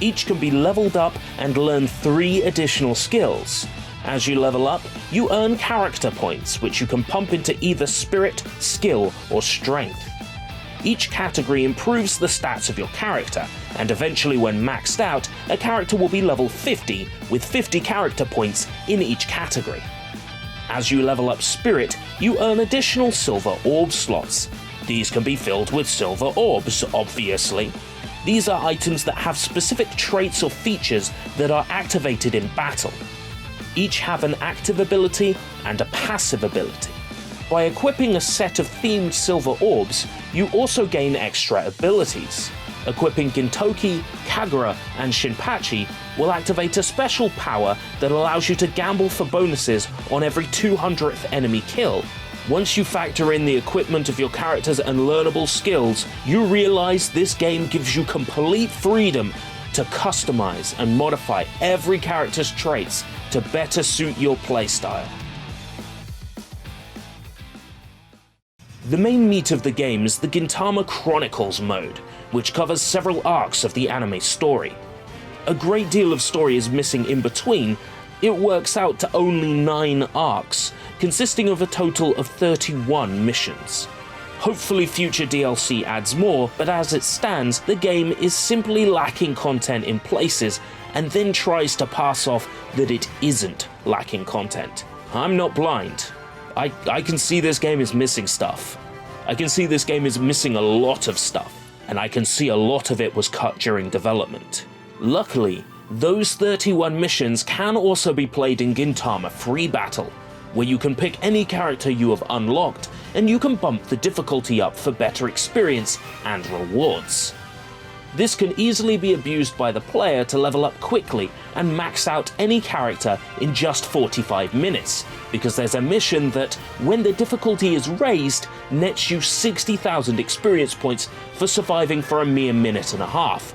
Each can be leveled up and learn 3 additional skills. As you level up, you earn character points, which you can pump into either spirit, skill, or strength. Each category improves the stats of your character, and eventually when maxed out, a character will be level 50, with 50 character points in each category. As you level up Spirit, you earn additional silver orb slots. These can be filled with silver orbs, obviously. These are items that have specific traits or features that are activated in battle. Each have an active ability and a passive ability. By equipping a set of themed silver orbs, you also gain extra abilities. Equipping Gintoki, Kagura, and Shinpachi will activate a special power that allows you to gamble for bonuses on every 200th enemy kill. Once you factor in the equipment of your characters and learnable skills, you realize this game gives you complete freedom to customize and modify every character's traits to better suit your playstyle. The main meat of the game is the Gintama Chronicles mode, which covers several arcs of the anime story. A great deal of story is missing in between. It works out to only 9 arcs, consisting of a total of 31 missions. Hopefully future DLC adds more, but as it stands, the game is simply lacking content in places, and then tries to pass off that it isn't lacking content. I'm not blind. I can see this game is missing stuff. I can see this game is missing a lot of stuff, and I can see a lot of it was cut during development. Luckily, those 31 missions can also be played in Gintama Free Battle, where you can pick any character you have unlocked, and you can bump the difficulty up for better experience and rewards. This can easily be abused by the player to level up quickly and max out any character in just 45 minutes, because there's a mission that, when the difficulty is raised, nets you 60,000 experience points for surviving for a mere minute and a half.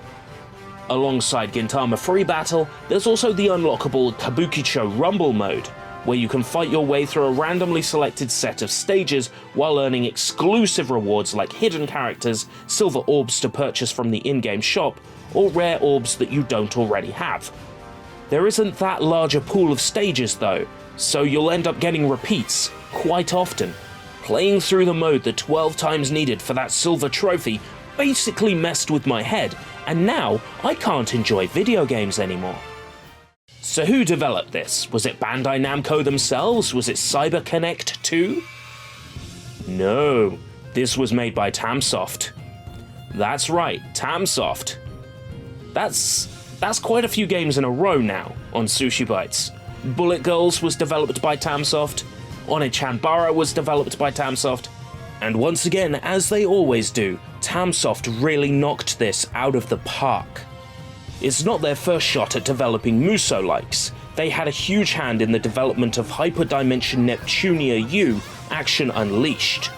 Alongside Gintama Free Battle, there's also the unlockable Kabukicho Rumble mode, where you can fight your way through a randomly selected set of stages while earning exclusive rewards like hidden characters, silver orbs to purchase from the in-game shop, or rare orbs that you don't already have. There isn't that large a pool of stages though, so you'll end up getting repeats quite often. Playing through the mode the 12 times needed for that silver trophy basically messed with my head, and now I can't enjoy video games anymore. So who developed this? Was it Bandai Namco themselves? Was it CyberConnect 2? No, this was made by Tamsoft. That's right, Tamsoft. That's quite a few games in a row now on SushiBites. Bullet Girls was developed by Tamsoft, One-chan-bara was developed by Tamsoft, and once again, as they always do, Tamsoft really knocked this out of the park. It's not their first shot at developing Muso-likes. They had a huge hand in the development of Hyperdimension Neptunia U Action Unleashed,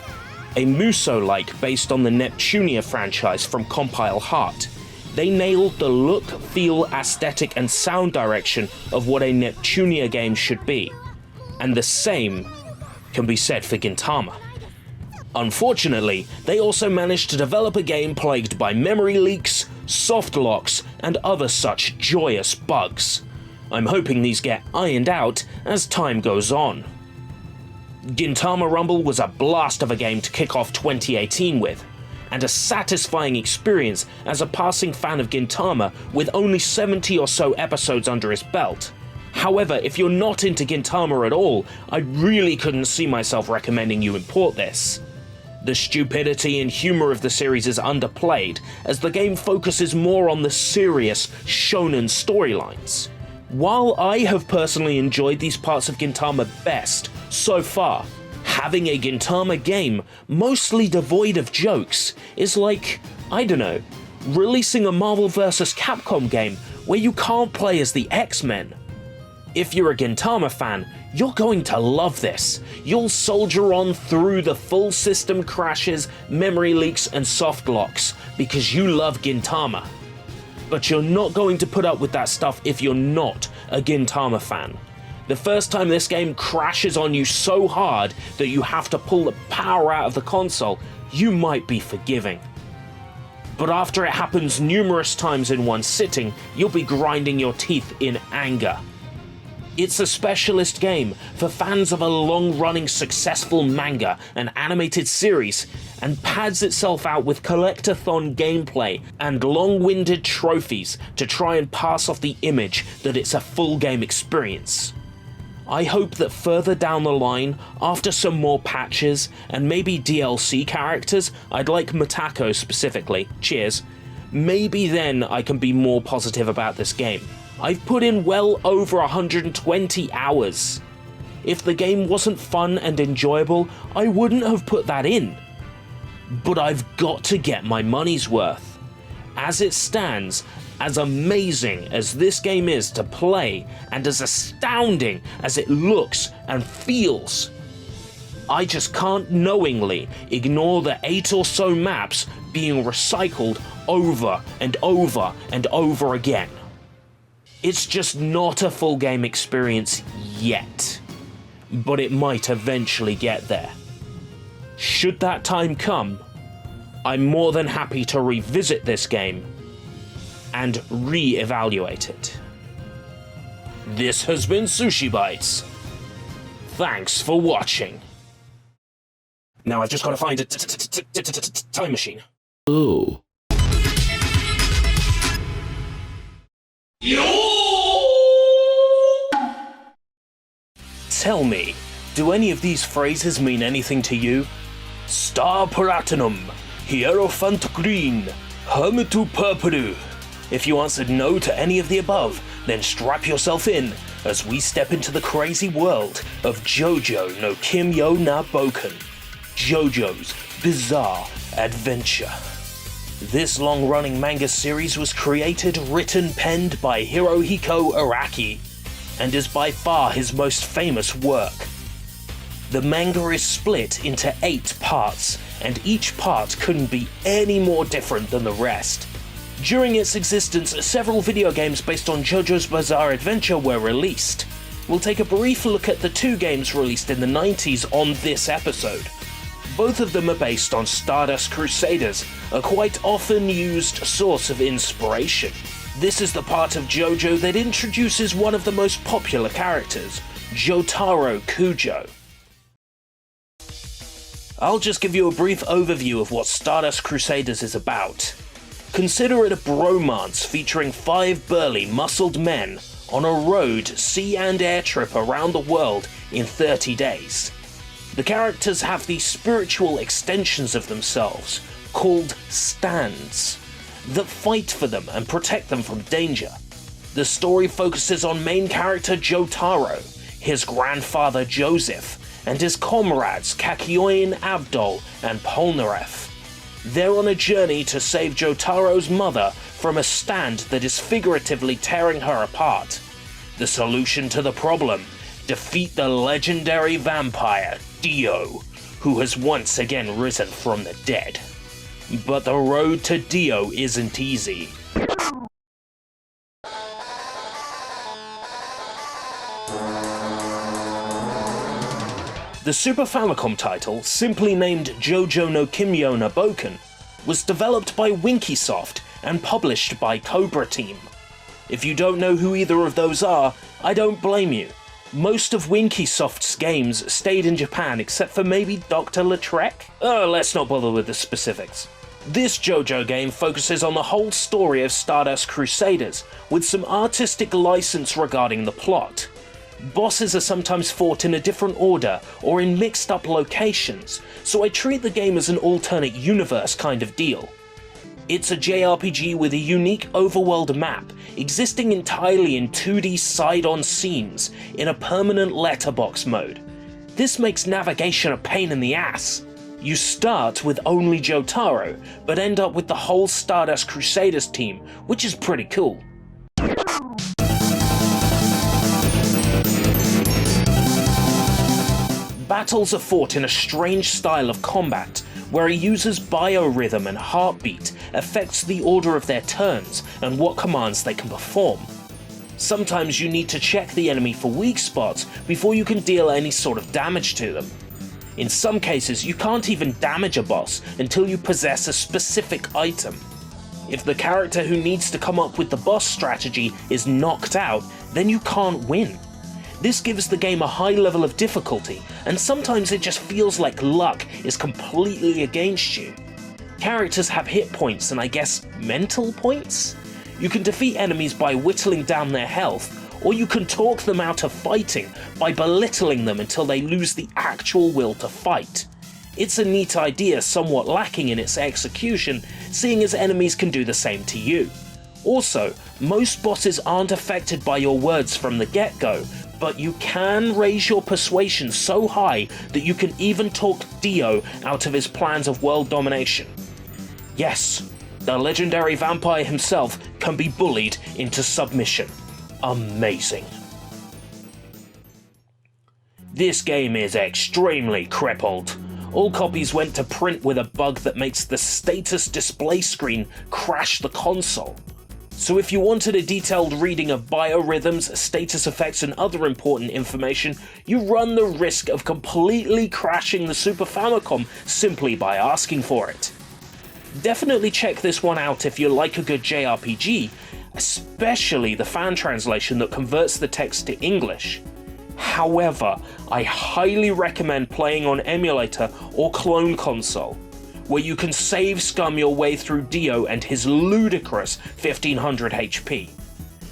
a Muso-like based on the Neptunia franchise from Compile Heart. They nailed the look, feel, aesthetic, and sound direction of what a Neptunia game should be. And the same can be said for Gintama. Unfortunately, they also managed to develop a game plagued by memory leaks, soft locks, and other such joyous bugs. I'm hoping these get ironed out as time goes on. Gintama Rumble was a blast of a game to kick off 2018 with, and a satisfying experience as a passing fan of Gintama with only 70 or so episodes under his belt. However, if you're not into Gintama at all, I really couldn't see myself recommending you import this. The stupidity and humor of the series is underplayed, as the game focuses more on the serious shonen storylines. While I have personally enjoyed these parts of Gintama best so far, having a Gintama game mostly devoid of jokes is like, I don't know, releasing a Marvel vs. Capcom game where you can't play as the X-Men. If you're a Gintama fan, you're going to love this. You'll soldier on through the full system crashes, memory leaks, and soft locks because you love Gintama. But you're not going to put up with that stuff if you're not a Gintama fan. The first time this game crashes on you so hard that you have to pull the power out of the console, you might be forgiving. But after it happens numerous times in one sitting, you'll be grinding your teeth in anger. It's a specialist game for fans of a long-running successful manga and animated series, and pads itself out with collectathon gameplay and long-winded trophies to try and pass off the image that it's a full game experience. I hope that further down the line, after some more patches and maybe DLC characters, I'd like Matako specifically, cheers, maybe then I can be more positive about this game. I've put in well over 120 hours. If the game wasn't fun and enjoyable, I wouldn't have put that in. But I've got to get my money's worth. As it stands, as amazing as this game is to play, and as astounding as it looks and feels, I just can't knowingly ignore the 8 or so maps being recycled over and over and over again. It's just not a full game experience yet, but it might eventually get there. Should that time come, I'm more than happy to revisit this game and re-evaluate it. This has been SushiBites. Thanks for watching. Now I've just got to find a time machine. Oh. Tell me, do any of these phrases mean anything to you? Star Platinum, Hierophant Green, Hokuto Purple. If you answered no to any of the above, then strap yourself in as we step into the crazy world of JoJo no Kimyo na Boken, JoJo's Bizarre Adventure. This long-running manga series was created, written, penned by Hirohiko Araki, and is by far his most famous work. The manga is split into 8 parts, and each part couldn't be any more different than the rest. During its existence, several video games based on JoJo's Bizarre Adventure were released. We'll take a brief look at the 2 games released in the 90s on this episode. Both of them are based on Stardust Crusaders, a quite often used source of inspiration. This is the part of JoJo that introduces one of the most popular characters, Jotaro Kujo. I'll just give you a brief overview of what Stardust Crusaders is about. Consider it a bromance featuring 5 burly, muscled men on a road, sea and air trip around the world in 30 days. The characters have these spiritual extensions of themselves, called stands, that fight for them and protect them from danger. The story focuses on main character Jotaro, his grandfather Joseph, and his comrades Kakyoin, Abdul, and Polnareff. They're on a journey to save Jotaro's mother from a stand that is figuratively tearing her apart. The solution to the problem: defeat the legendary vampire, Dio, who has once again risen from the dead. But the road to Dio isn't easy. The Super Famicom title, simply named JoJo no Kimyo na Boken, was developed by Winkysoft and published by Cobra Team. If you don't know who either of those are, I don't blame you. Most of Winkysoft's games stayed in Japan except for maybe Dr. Lautrec? Let's not bother with the specifics. This JoJo game focuses on the whole story of Stardust Crusaders, with some artistic license regarding the plot. Bosses are sometimes fought in a different order or in mixed up locations, so I treat the game as an alternate universe kind of deal. It's a JRPG with a unique overworld map, existing entirely in 2D side-on scenes in a permanent letterbox mode. This makes navigation a pain in the ass. You start with only Jotaro, but end up with the whole Stardust Crusaders team, which is pretty cool. Battles are fought in a strange style of combat, where a user's biorhythm and heartbeat affects the order of their turns and what commands they can perform. Sometimes you need to check the enemy for weak spots before you can deal any sort of damage to them. In some cases, you can't even damage a boss until you possess a specific item. If the character who needs to come up with the boss strategy is knocked out, then you can't win. This gives the game a high level of difficulty, and sometimes it just feels like luck is completely against you. Characters have hit points and I guess mental points? You can defeat enemies by whittling down their health, or you can talk them out of fighting by belittling them until they lose the actual will to fight. It's a neat idea, somewhat lacking in its execution, seeing as enemies can do the same to you. Also, most bosses aren't affected by your words from the get-go, but you can raise your persuasion so high that you can even talk Dio out of his plans of world domination. Yes, the legendary vampire himself can be bullied into submission. Amazing. This game is extremely crippled. All copies went to print with a bug that makes the status display screen crash the console. So if you wanted a detailed reading of biorhythms, status effects, and other important information, you run the risk of completely crashing the Super Famicom simply by asking for it. Definitely check this one out if you like a good JRPG, especially the fan translation that converts the text to English. However, I highly recommend playing on emulator or clone console, where you can save scum your way through Dio and his ludicrous 1500 HP.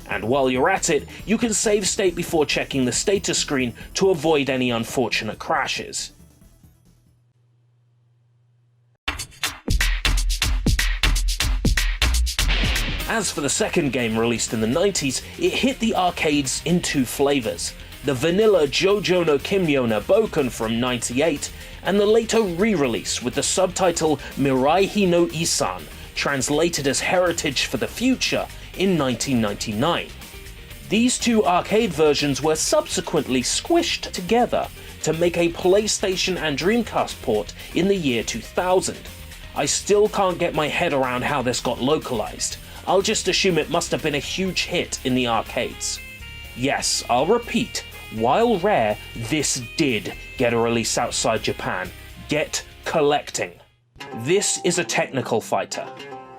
And while you're at it, you can save state before checking the status screen to avoid any unfortunate crashes. As for the second game released in the 90s, it hit the arcades in two flavors: the vanilla JoJo no Kimyo na Boken from 98, and the later re-release with the subtitle Miraihi no Isan, translated as Heritage for the Future, in 1999. These two arcade versions were subsequently squished together to make a PlayStation and Dreamcast port in the year 2000. I still can't get my head around how this got localized. I'll just assume it must have been a huge hit in the arcades. Yes, I'll repeat, while rare, this did get a release outside Japan. Get collecting. This is a technical fighter.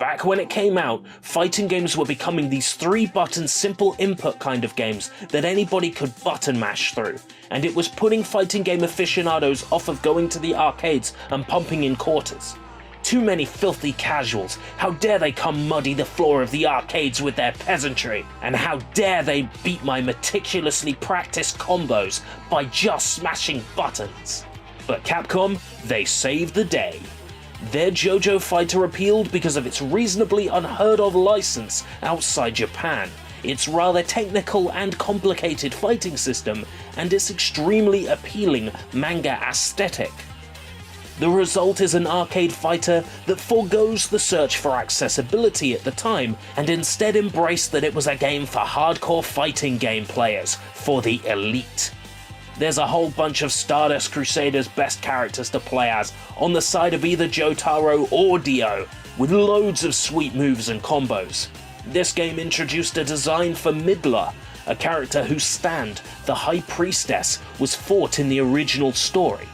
Back when it came out, fighting games were becoming these 3-button simple input kind of games that anybody could button mash through, and it was putting fighting game aficionados off of going to the arcades and pumping in quarters. Too many filthy casuals, how dare they come muddy the floor of the arcades with their peasantry, and how dare they beat my meticulously practiced combos by just smashing buttons. But Capcom, they saved the day. Their JoJo fighter appealed because of its reasonably unheard of license outside Japan, its rather technical and complicated fighting system, and its extremely appealing manga aesthetic. The result is an arcade fighter that forgoes the search for accessibility at the time and instead embraced that it was a game for hardcore fighting game players, for the elite. There's a whole bunch of Stardust Crusaders' best characters to play as, on the side of either Jotaro or Dio, with loads of sweet moves and combos. This game introduced a design for Midler, a character whose stand, the High Priestess, was fought in the original story.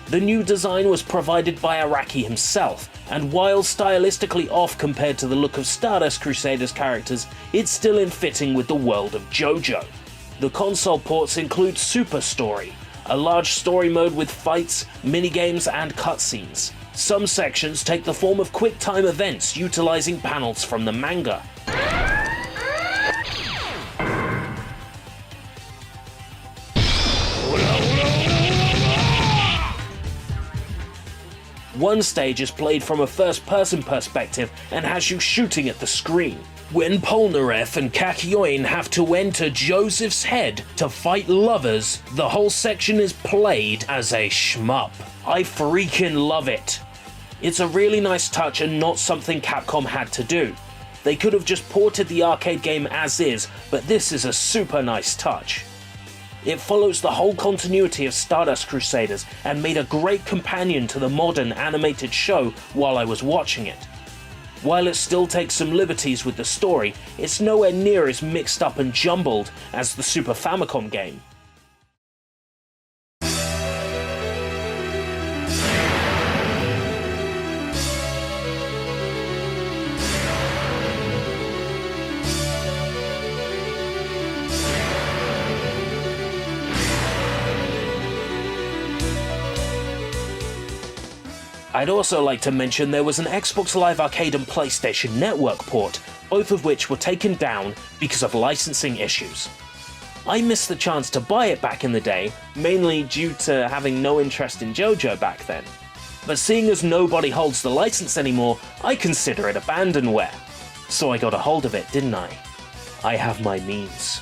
The new design was provided by Araki himself, and while stylistically off compared to the look of Stardust Crusaders characters, it's still in fitting with the world of JoJo. The console ports include Super Story, a large story mode with fights, minigames, and cutscenes. Some sections take the form of quick-time events utilizing panels from the manga. One stage is played from a first-person perspective and has you shooting at the screen. When Polnareff and Kakyoin have to enter Joseph's head to fight lovers, the whole section is played as a shmup. I freaking love it. It's a really nice touch and not something Capcom had to do. They could have just ported the arcade game as is, but this is a super nice touch. It follows the whole continuity of Stardust Crusaders and made a great companion to the modern animated show while I was watching it. While it still takes some liberties with the story, it's nowhere near as mixed up and jumbled as the Super Famicom game. I'd also like to mention there was an Xbox Live Arcade and PlayStation Network port, both of which were taken down because of licensing issues. I missed the chance to buy it back in the day, mainly due to having no interest in JoJo back then. But seeing as nobody holds the license anymore, I consider it abandonware. So I got a hold of it, didn't I? I have my means.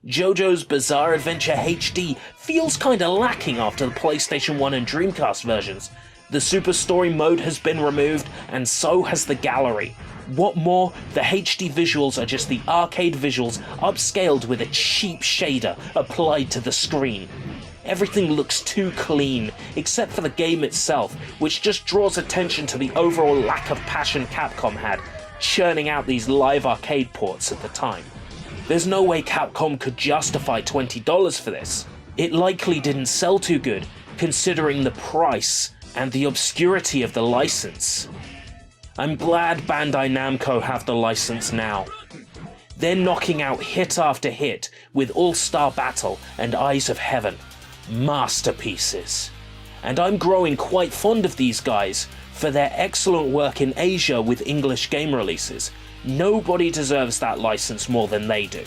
JoJo's Bizarre Adventure HD feels kinda lacking after the PlayStation 1 and Dreamcast versions. The Super Story mode has been removed, and so has the gallery. What more, the HD visuals are just the arcade visuals upscaled with a cheap shader applied to the screen. Everything looks too clean, except for the game itself, which just draws attention to the overall lack of passion Capcom had, churning out these live arcade ports at the time. There's no way Capcom could justify $20 for this. It likely didn't sell too good, considering the price and the obscurity of the license. I'm glad Bandai Namco have the license now. They're knocking out hit after hit with All-Star Battle and Eyes of Heaven. Masterpieces. And I'm growing quite fond of these guys for their excellent work in Asia with English game releases. Nobody deserves that license more than they do.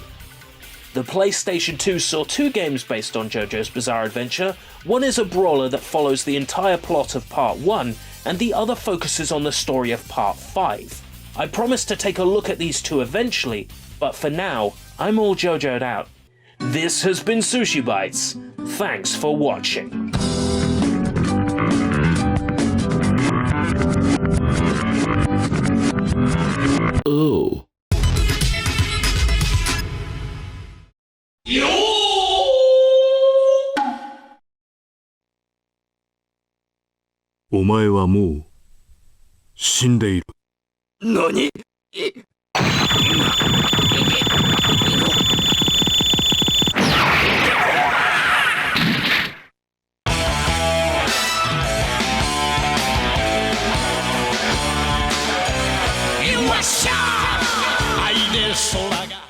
The PlayStation 2 saw 2 games based on JoJo's Bizarre Adventure. One is a brawler that follows the entire plot of Part 1, and the other focuses on the story of Part 5. I promise to take a look at these two eventually, but for now, I'm all JoJo'd out. This has been SushiBites. Thanks for watching. Oh. お前はもう死んでいる。何？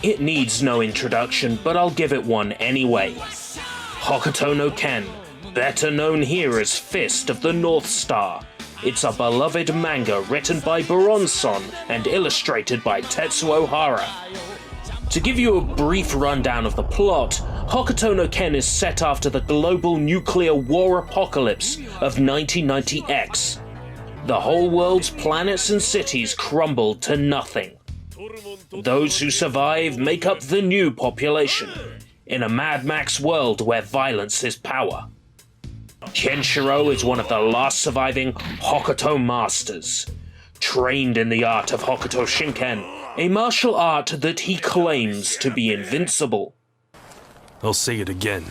It needs no introduction, but I'll give it one anyway. Hokuto no Ken, better known here as Fist of the North Star. It's a beloved manga written by Baronson and illustrated by Tetsuo Hara. To give you a brief rundown of the plot, Hokuto no Ken is set after the global nuclear war apocalypse of 1990X. The whole world's planets and cities crumble to nothing. Those who survive make up the new population, in a Mad Max world where violence is power. Kenshiro is one of the last surviving Hokuto masters, trained in the art of Hokuto Shinken, a martial art that he claims to be invincible. I'll say it again.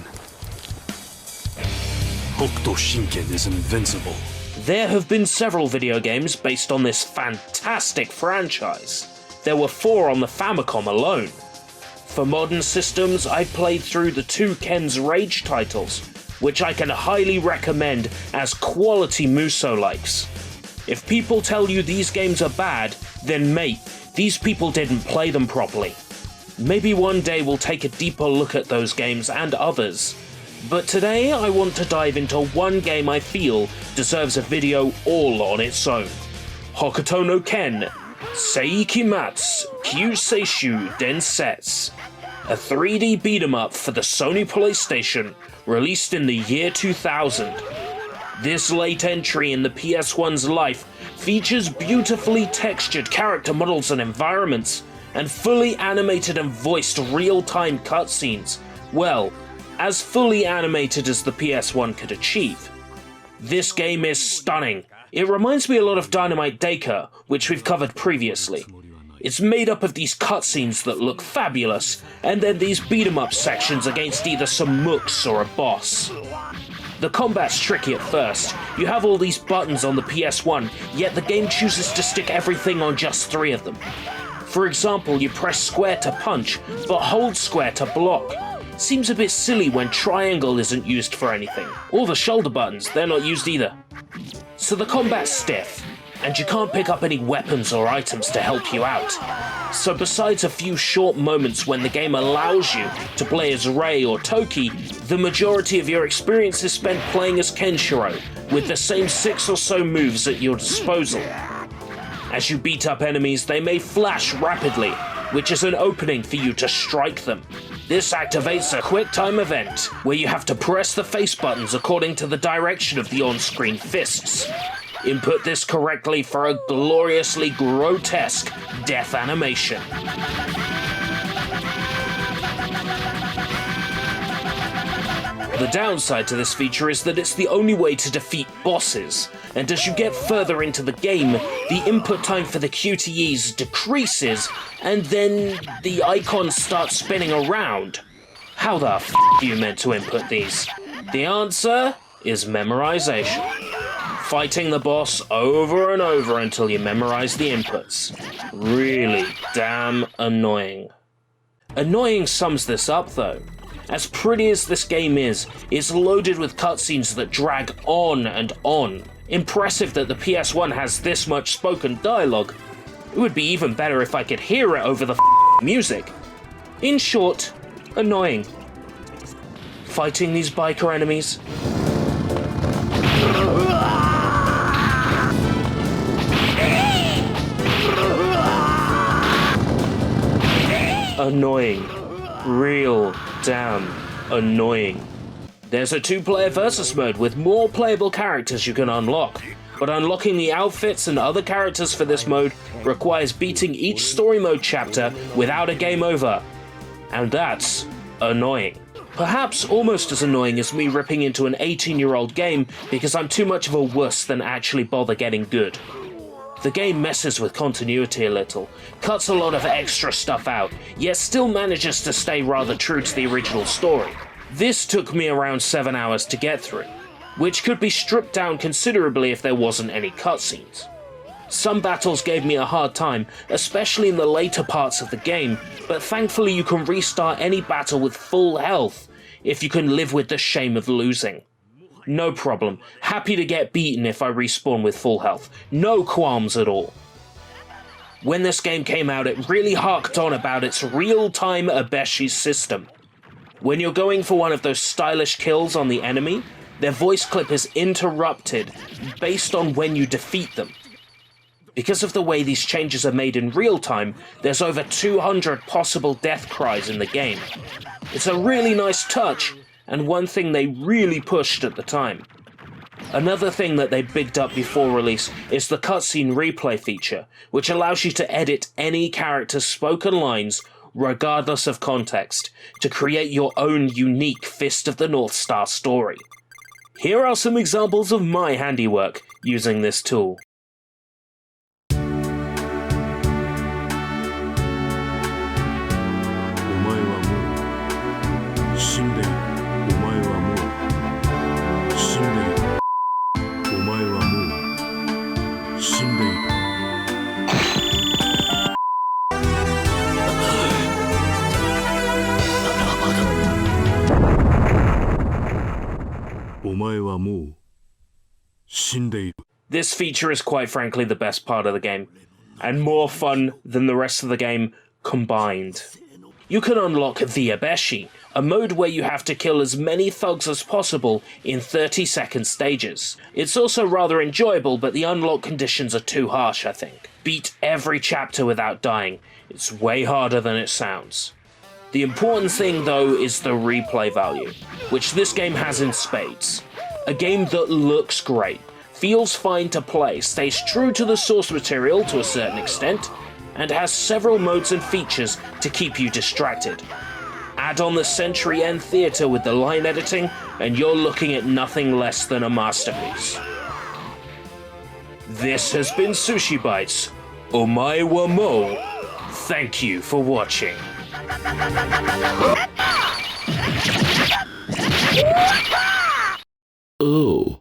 Hokuto Shinken is invincible. There have been several video games based on this fantastic franchise. There were 4 on the Famicom alone. For modern systems, I've played through the 2 Ken's Rage titles, which I can highly recommend as quality Muso-likes. If people tell you these games are bad, then mate, these people didn't play them properly. Maybe one day we'll take a deeper look at those games and others. But today I want to dive into one game I feel deserves a video all on its own. Hokuto no Ken Seikimatsu Kyuseishu Densetsu, a 3D beat-em-up for the Sony PlayStation, released in the year 2000. This late entry in the PS1's life features beautifully textured character models and environments, and fully animated and voiced real-time cutscenes, well, as fully animated as the PS1 could achieve. This game is stunning. It reminds me a lot of Dynamite Deka, which we've covered previously. It's made up of these cutscenes that look fabulous, and then these beat-em-up sections against either some mooks or a boss. The combat's tricky at first. You have all these buttons on the PS1, yet the game chooses to stick everything on just 3 of them. For example, you press square to punch, but hold square to block. Seems a bit silly when triangle isn't used for anything. Or the shoulder buttons, they're not used either. So the combat's stiff, and you can't pick up any weapons or items to help you out. So besides a few short moments when the game allows you to play as Rei or Toki, the majority of your experience is spent playing as Kenshiro, with the same 6 or so moves at your disposal. As you beat up enemies, they may flash rapidly, which is an opening for you to strike them. This activates a quick-time event, where you have to press the face buttons according to the direction of the on-screen fists. Input this correctly for a gloriously grotesque death animation. The downside to this feature is that it's the only way to defeat bosses, and as you get further into the game, the input time for the QTEs decreases, and then the icons start spinning around. How the f are you meant to input these? The answer is memorization. Fighting the boss over and over until you memorize the inputs. Really damn annoying. Annoying sums this up though. As pretty as this game is, it's loaded with cutscenes that drag on and on. Impressive that the PS1 has this much spoken dialogue. It would be even better if I could hear it over the music. In short, annoying. Fighting these biker enemies. Annoying. Real damn annoying. There's a 2-player versus mode with more playable characters you can unlock, but unlocking the outfits and other characters for this mode requires beating each story mode chapter without a game over. And that's annoying. Perhaps almost as annoying as me ripping into an 18-year-old game because I'm too much of a wuss than actually bother getting good. The game messes with continuity a little, cuts a lot of extra stuff out, yet still manages to stay rather true to the original story. This took me around 7 hours to get through, which could be stripped down considerably if there wasn't any cutscenes. Some battles gave me a hard time, especially in the later parts of the game, but thankfully you can restart any battle with full health if you can live with the shame of losing. No problem. Happy to get beaten if I respawn with full health. No qualms at all. When this game came out, it really harked on about its real-time abeshi system. When you're going for one of those stylish kills on the enemy, their voice clip is interrupted based on when you defeat them. Because of the way these changes are made in real time, there's over 200 possible death cries in the game. It's a really nice touch, and one thing they really pushed at the time. Another thing that they bigged up before release is the cutscene replay feature, which allows you to edit any character's spoken lines regardless of context, to create your own unique Fist of the North Star story. Here are some examples of my handiwork using this tool. This feature is quite frankly the best part of the game, and more fun than the rest of the game combined. You can unlock the Abeshi, a mode where you have to kill as many thugs as possible in 30-second stages. It's also rather enjoyable, but the unlock conditions are too harsh, I think. Beat every chapter without dying. It's way harder than it sounds. The important thing though is the replay value, which this game has in spades. A game that looks great, feels fine to play, stays true to the source material to a certain extent, and has several modes and features to keep you distracted. Add on the Century End Theatre with the line editing, and you're looking at nothing less than a masterpiece. This has been SushiBites. Omae wa mou. Thank you for watching. Oh.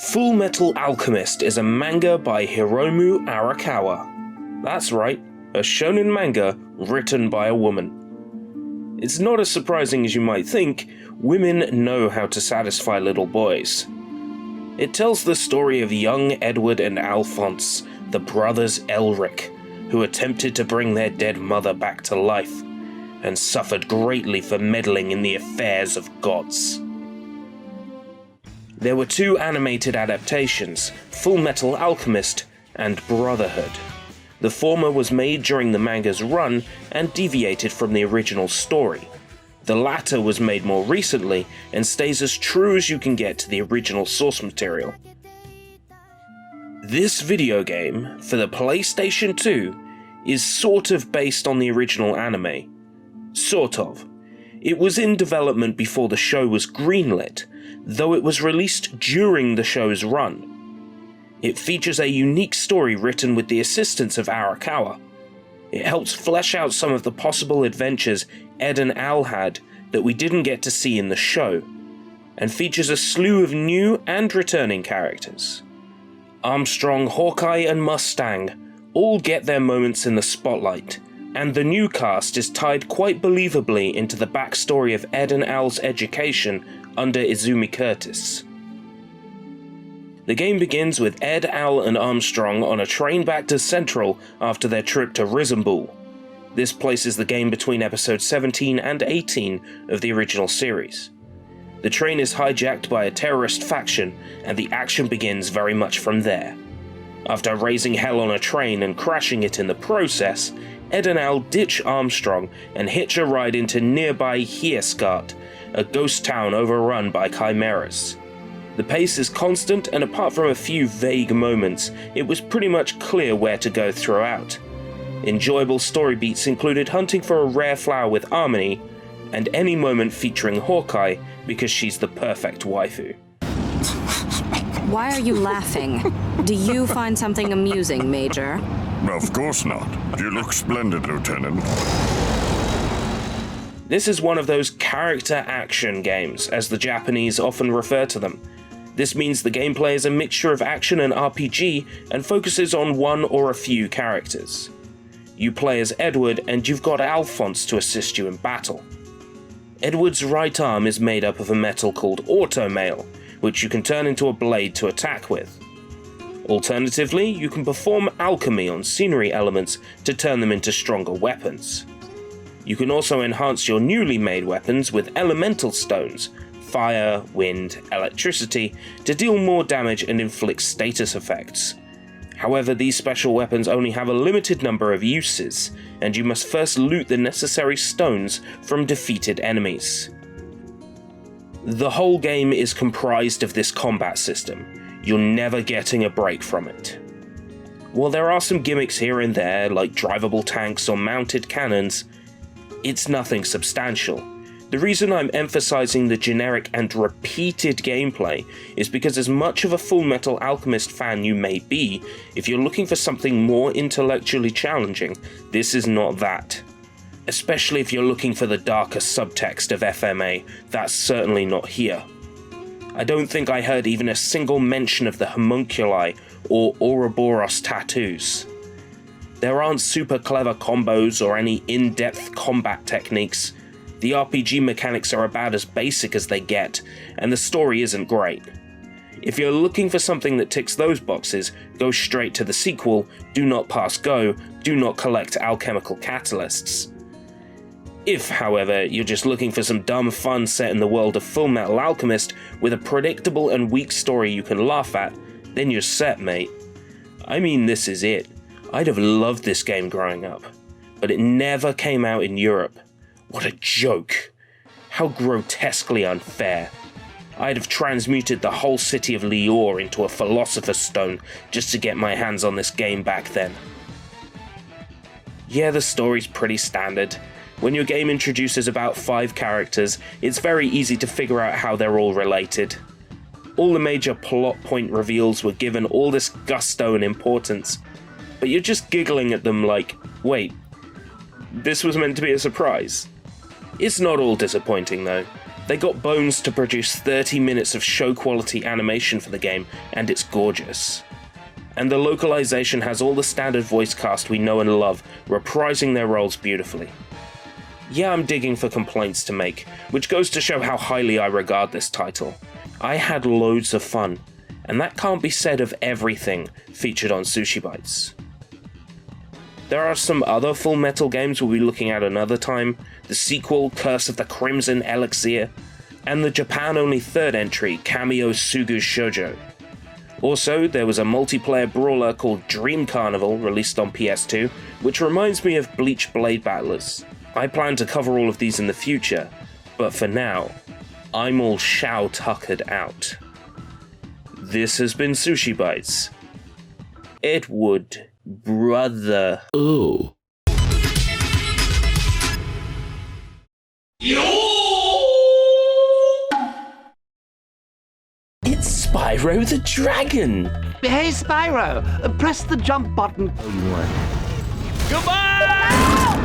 Fullmetal Alchemist is a manga by Hiromu Arakawa. That's right, a shonen manga written by a woman. It's not as surprising as you might think. Women know how to satisfy little boys. It tells the story of young Edward and Alphonse, the brothers Elric, who attempted to bring their dead mother back to life, and suffered greatly for meddling in the affairs of gods. There were 2 animated adaptations, Fullmetal Alchemist and Brotherhood. The former was made during the manga's run and deviated from the original story. The latter was made more recently and stays as true as you can get to the original source material. This video game, for the PlayStation 2, is sort of based on the original anime. Sort of. It was in development before the show was greenlit, though it was released during the show's run. It features a unique story written with the assistance of Arakawa. It helps flesh out some of the possible adventures Ed and Al had that we didn't get to see in the show, and features a slew of new and returning characters. Armstrong, Hawkeye, and Mustang all get their moments in the spotlight, and the new cast is tied quite believably into the backstory of Ed and Al's education under Izumi Curtis. The game begins with Ed, Al, and Armstrong on a train back to Central after their trip to Risenbul. This places the game between episodes 17 and 18 of the original series. The train is hijacked by a terrorist faction, and the action begins very much from there. After raising hell on a train and crashing it in the process, Ed and Al ditch Armstrong and hitch a ride into nearby Hiesgard, a ghost town overrun by chimeras. The pace is constant, and apart from a few vague moments, it was pretty much clear where to go throughout. Enjoyable story beats included hunting for a rare flower with Harmony, and any moment featuring Hawkeye because she's the perfect waifu. Why are you laughing? Do you find something amusing, Major? Of course not. You look splendid, Lieutenant. This is one of those character action games, as the Japanese often refer to them. This means the gameplay is a mixture of action and RPG and focuses on one or a few characters. You play as Edward, and you've got Alphonse to assist you in battle. Edward's right arm is made up of a metal called automail, which you can turn into a blade to attack with. Alternatively, you can perform alchemy on scenery elements to turn them into stronger weapons. You can also enhance your newly made weapons with elemental stones, fire, wind, electricity, to deal more damage and inflict status effects. However, these special weapons only have a limited number of uses, and you must first loot the necessary stones from defeated enemies. The whole game is comprised of this combat system. You're never getting a break from it. While there are some gimmicks here and there, like drivable tanks or mounted cannons, it's nothing substantial. The reason I'm emphasizing the generic and repeated gameplay is because, as much of a Fullmetal Alchemist fan you may be, if you're looking for something more intellectually challenging, this is not that. Especially if you're looking for the darker subtext of FMA, that's certainly not here. I don't think I heard even a single mention of the homunculi or Ouroboros tattoos. There aren't super clever combos or any in-depth combat techniques. The RPG mechanics are about as basic as they get, and the story isn't great. If you're looking for something that ticks those boxes, go straight to the sequel, Do Not Pass Go, Do Not Collect Alchemical Catalysts. If, however, you're just looking for some dumb fun set in the world of Fullmetal Alchemist with a predictable and weak story you can laugh at, then you're set, mate. I mean, this is it. I'd have loved this game growing up, but it never came out in Europe. What a joke. How grotesquely unfair. I'd have transmuted the whole city of Lior into a Philosopher's Stone just to get my hands on this game back then. Yeah, the story's pretty standard. When your game introduces about 5 characters, it's very easy to figure out how they're all related. All the major plot point reveals were given all this gusto and importance, but you're just giggling at them like, wait, this was meant to be a surprise? It's not all disappointing though. They got bones to produce 30 minutes of show-quality animation for the game, and it's gorgeous. And the localization has all the standard voice cast we know and love, reprising their roles beautifully. Yeah, I'm digging for complaints to make, which goes to show how highly I regard this title. I had loads of fun, and that can't be said of everything featured on SushiBites. There are some other Fullmetal games we'll be looking at another time, the sequel, Curse of the Crimson Elixir, and the Japan-only third entry, Kamio Sugu Shoujo. Also, there was a multiplayer brawler called Dream Carnival released on PS2, which reminds me of Bleach Blade Battlers. I plan to cover all of these in the future, but for now, I'm all Shao Tuckered out. This has been SushiBites. It would, brother. Oh. It's Spyro the Dragon! Hey, Spyro, press the jump button.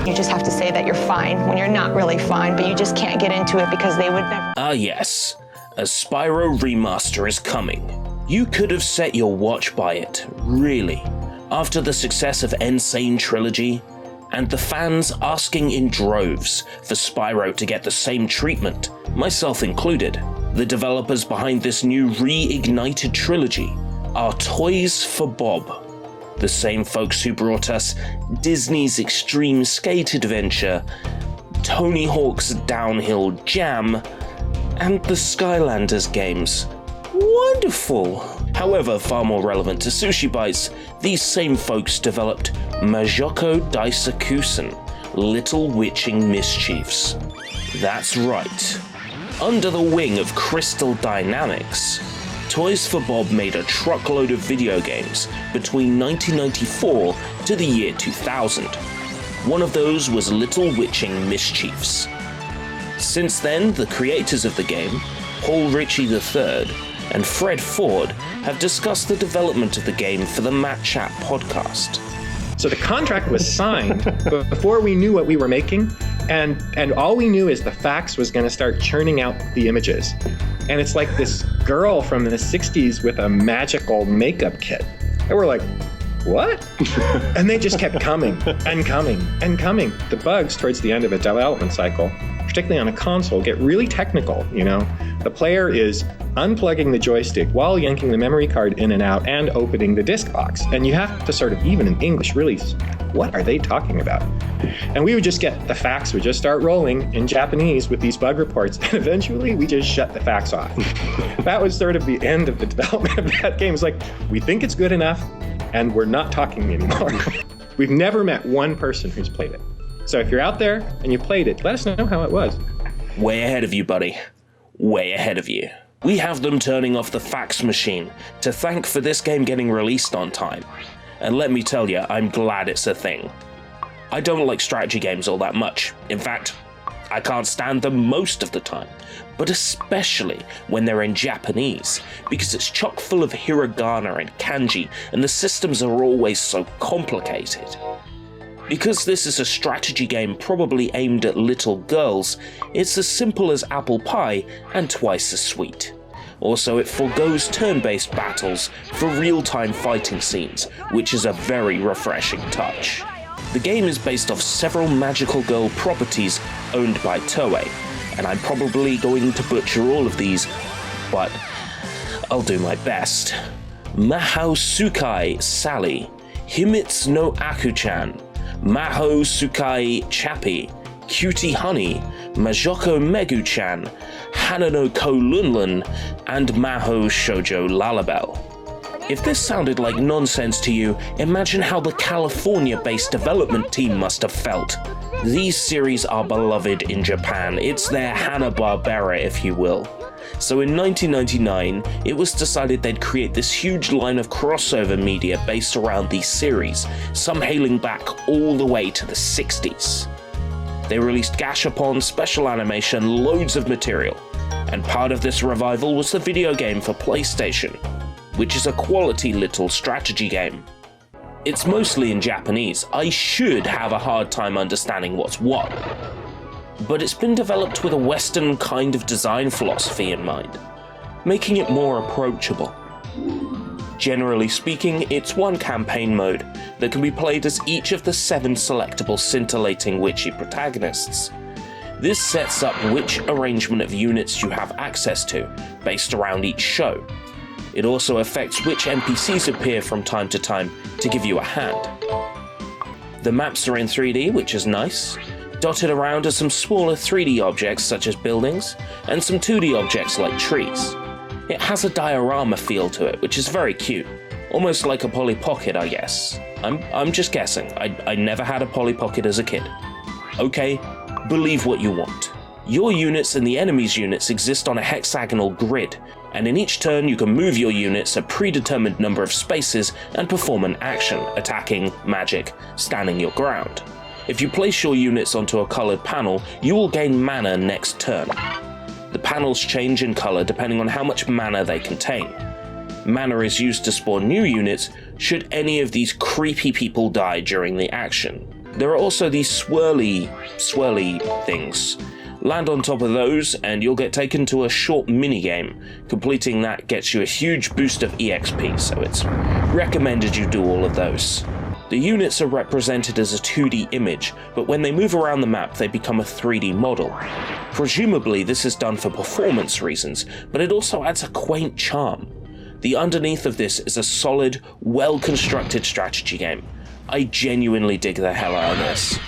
You just have to say that you're fine when you're not really fine, but you just can't get into it because they would never. Ah yes, a Spyro remaster is coming. You could have set your watch by it, really. After the success of Insane Trilogy, and the fans asking in droves for Spyro to get the same treatment, myself included, the developers behind this new reignited trilogy are Toys for Bob, the same folks who brought us Disney's Extreme Skate Adventure, Tony Hawk's Downhill Jam, and the Skylanders games. Wonderful! However, far more relevant to SushiBites, these same folks developed Majokko Daisakusen, Little Witching Mischiefs. That's right. Under the wing of Crystal Dynamics, Toys for Bob made a truckload of video games between 1994 to the year 2000. One of those was Little Witching Mischiefs. Since then, the creators of the game, Paul Ritchie III and Fred Ford, have discussed the development of the game for the MattChat podcast. So the contract was signed before we knew what we were making, and all we knew is the fax was going to start churning out the images. And it's like this girl from the 60s with a magical makeup kit. And we're like, what? And they just kept coming and coming and coming. The bugs towards the end of a development cycle, particularly on a console, get really technical, you know? The player is unplugging the joystick while yanking the memory card in and out and opening the disc box. And you have to sort of, even in English, really, what are they talking about? And we would just get, the fax would just start rolling in Japanese with these bug reports. And eventually we just shut the fax off. That was sort of the end of the development of that game. It's like, we think it's good enough and we're not talking anymore. We've never met one person who's played it. So if you're out there and you played it, let us know how it was. Way ahead of you, buddy. Way ahead of you. We have them turning off the fax machine to thank for this game getting released on time. And let me tell you, I'm glad it's a thing. I don't like strategy games all that much. In fact, I can't stand them most of the time, but especially when they're in Japanese, because it's chock full of hiragana and kanji, and the systems are always so complicated. Because this is a strategy game probably aimed at little girls, it's as simple as apple pie and twice as sweet. Also, it forgoes turn-based battles for real-time fighting scenes, which is a very refreshing touch. The game is based off several magical girl properties owned by Toei, and I'm probably going to butcher all of these, but I'll do my best. Mahou Sukai Sally, Himitsu no Aku-chan, Mahou Sukai Chappie, Cutie Honey, Majokko Megu-chan, Hanano Ko-Lunlun, and Mahou Shoujo Lalabelle. If this sounded like nonsense to you, imagine how the California-based development team must have felt. These series are beloved in Japan. It's their Hanna-Barbera, if you will. So in 1999, it was decided they'd create this huge line of crossover media based around these series, some hailing back all the way to the 60s. They released Gashapon, special animation, loads of material, and part of this revival was the video game for PlayStation, which is a quality little strategy game. It's mostly in Japanese. I should have a hard time understanding what's what, but it's been developed with a Western kind of design philosophy in mind, making it more approachable. Generally speaking, it's one campaign mode that can be played as each of the 7 selectable scintillating witchy protagonists. This sets up which arrangement of units you have access to, based around each show. It also affects which NPCs appear from time to time to give you a hand. The maps are in 3D, which is nice. Dotted around are some smaller 3D objects such as buildings, and some 2D objects like trees. It has a diorama feel to it, which is very cute. Almost like a Polly Pocket, I guess. I'm just guessing. I never had a Polly Pocket as a kid. Okay, believe what you want. Your units and the enemy's units exist on a hexagonal grid, and in each turn you can move your units a predetermined number of spaces and perform an action, attacking, magic, standing your ground. If you place your units onto a coloured panel, you will gain mana next turn. The panels change in colour depending on how much mana they contain. Mana is used to spawn new units should any of these creepy people die during the action. There are also these swirly things. Land on top of those and you'll get taken to a short minigame. Completing that gets you a huge boost of EXP, so it's recommended you do all of those. The units are represented as a 2D image, but when they move around the map they become a 3D model. Presumably this is done for performance reasons, but it also adds a quaint charm. The underneath of this is a solid, well-constructed strategy game. I genuinely dig the hell out of this,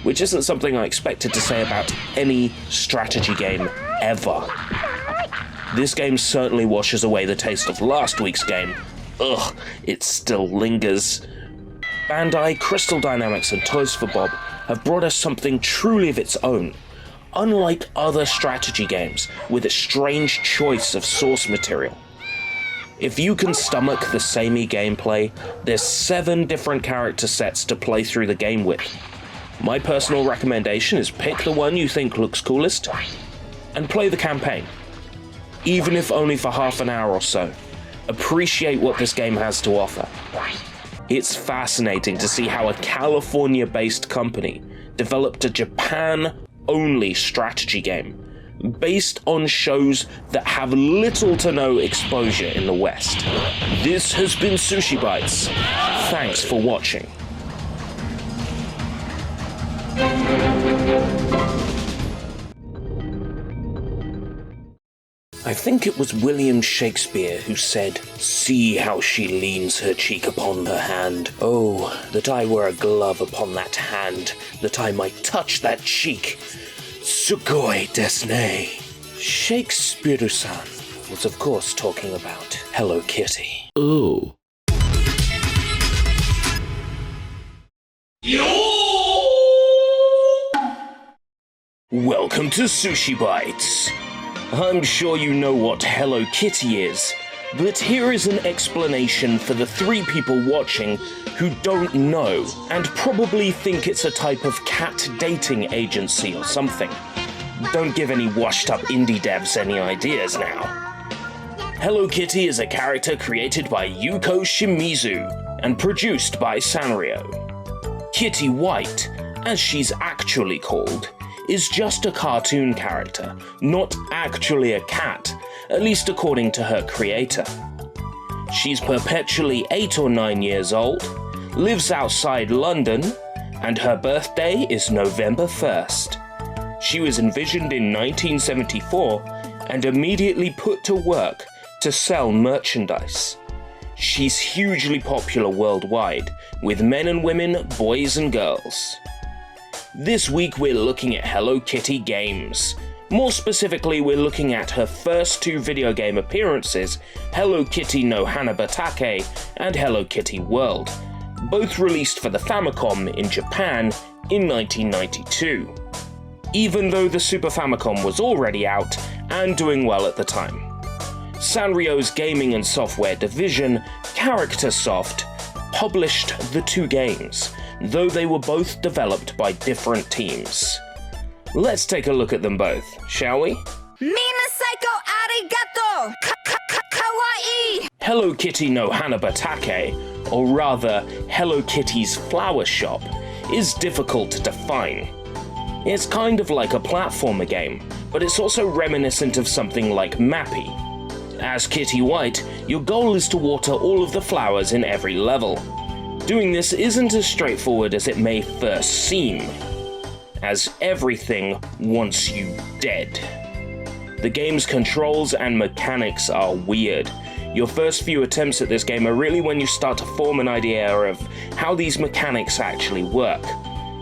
which isn't something I expected to say about any strategy game ever. This game certainly washes away the taste of last week's game. Ugh, it still lingers. Bandai, Crystal Dynamics and Toys for Bob have brought us something truly of its own. Unlike other strategy games, with a strange choice of source material. If you can stomach the samey gameplay, there's 7 different character sets to play through the game with. My personal recommendation is pick the one you think looks coolest, and play the campaign. Even if only for half an hour or so. Appreciate what this game has to offer. It's fascinating to see how a California-based company developed a Japan-only strategy game, based on shows that have little to no exposure in the West. This has been SushiBites. Thanks for watching. I think it was William Shakespeare who said, "See how she leans her cheek upon her hand. Oh, that I were a glove upon that hand, that I might touch that cheek. Sugoi desu ne." Shakespeare-san was of course talking about Hello Kitty. Oh. Welcome to SushiBites. I'm sure you know what Hello Kitty is, but here is an explanation for the 3 people watching who don't know and probably think it's a type of cat dating agency or something. Don't give any washed-up indie devs any ideas now. Hello Kitty is a character created by Yuko Shimizu and produced by Sanrio. Kitty White, as she's actually called, is just a cartoon character, not actually a cat, at least according to her creator. She's perpetually 8 or 9 years old, lives outside London, and her birthday is November 1st. She was envisioned in 1974 and immediately put to work to sell merchandise. She's hugely popular worldwide, with men and women, boys and girls. This week we're looking at Hello Kitty games. More specifically, we're looking at her first 2 video game appearances, Hello Kitty no Hanabatake and Hello Kitty World, both released for the Famicom in Japan in 1992, even though the Super Famicom was already out and doing well at the time. Sanrio's gaming and software division, Charactersoft, published the 2 games, though they were both developed by different teams. Let's take a look at them both, shall we? Hello Kitty no Hanabatake, or rather Hello Kitty's Flower Shop, is difficult to define. It's kind of like a platformer game, but it's also reminiscent of something like Mappy. As Kitty White, your goal is to water all of the flowers in every level. Doing this isn't as straightforward as it may first seem, as everything wants you dead. The game's controls and mechanics are weird. Your first few attempts at this game are really when you start to form an idea of how these mechanics actually work.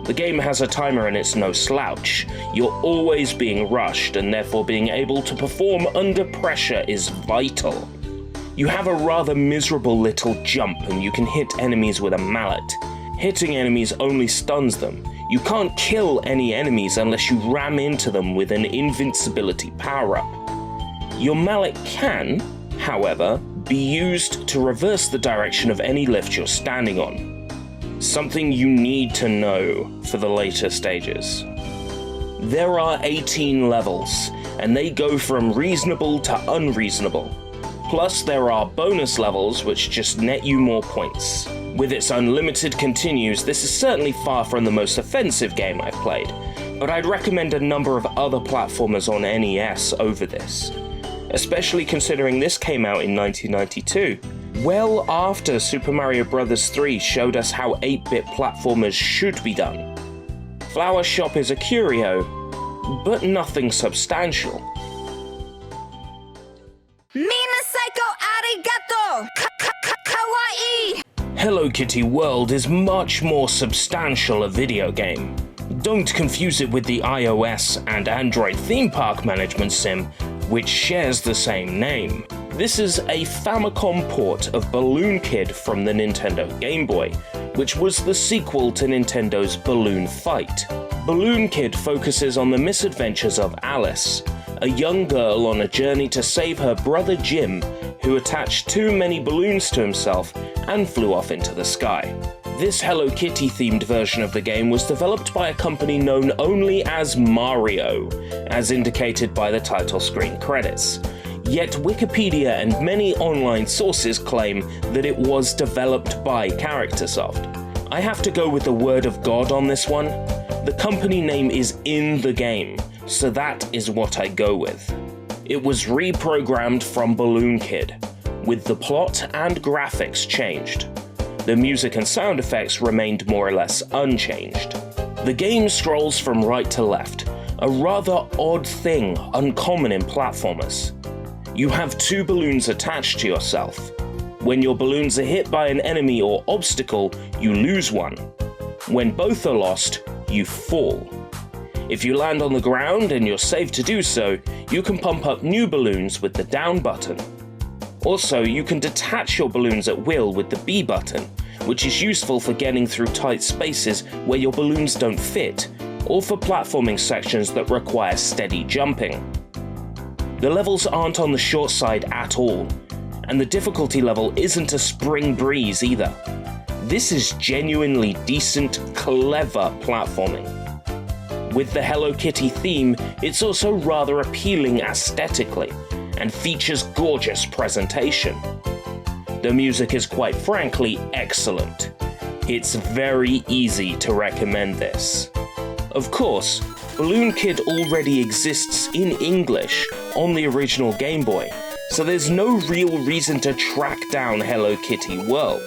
The game has a timer and it's no slouch. You're always being rushed, and therefore being able to perform under pressure is vital. You have a rather miserable little jump and you can hit enemies with a mallet. Hitting enemies only stuns them. You can't kill any enemies unless you ram into them with an invincibility power-up. Your mallet can, however, be used to reverse the direction of any lift you're standing on. Something you need to know for the later stages. There are 18 levels, and they go from reasonable to unreasonable. Plus, there are bonus levels which just net you more points. With its unlimited continues, this is certainly far from the most offensive game I've played, but I'd recommend a number of other platformers on NES over this, especially considering this came out in 1992, well after Super Mario Bros. 3 showed us how 8-bit platformers should be done. Flower Shop is a curio, but nothing substantial. Hello Kitty World is much more substantial a video game. Don't confuse it with the iOS and Android theme park management sim, which shares the same name. This is a Famicom port of Balloon Kid from the Nintendo Game Boy, which was the sequel to Nintendo's Balloon Fight. Balloon Kid focuses on the misadventures of Alice, a young girl on a journey to save her brother Jim, who attached too many balloons to himself and flew off into the sky. This Hello Kitty themed version of the game was developed by a company known only as Mario, as indicated by the title screen credits. Yet Wikipedia and many online sources claim that it was developed by Charactersoft. I have to go with the word of God on this one. The company name is in the game, so that is what I go with. It was reprogrammed from Balloon Kid, with the plot and graphics changed. The music and sound effects remained more or less unchanged. The game scrolls from right to left, a rather odd thing uncommon in platformers. You have two balloons attached to yourself. When your balloons are hit by an enemy or obstacle, you lose one. When both are lost, you fall. If you land on the ground and you're safe to do so, you can pump up new balloons with the down button. Also, you can detach your balloons at will with the B button, which is useful for getting through tight spaces where your balloons don't fit, or for platforming sections that require steady jumping. The levels aren't on the short side at all, and the difficulty level isn't a spring breeze either. This is genuinely decent, clever platforming. With the Hello Kitty theme, it's also rather appealing aesthetically, and features gorgeous presentation. The music is quite frankly excellent. It's very easy to recommend this. Of course, Balloon Kid already exists in English on the original Game Boy, so there's no real reason to track down Hello Kitty World.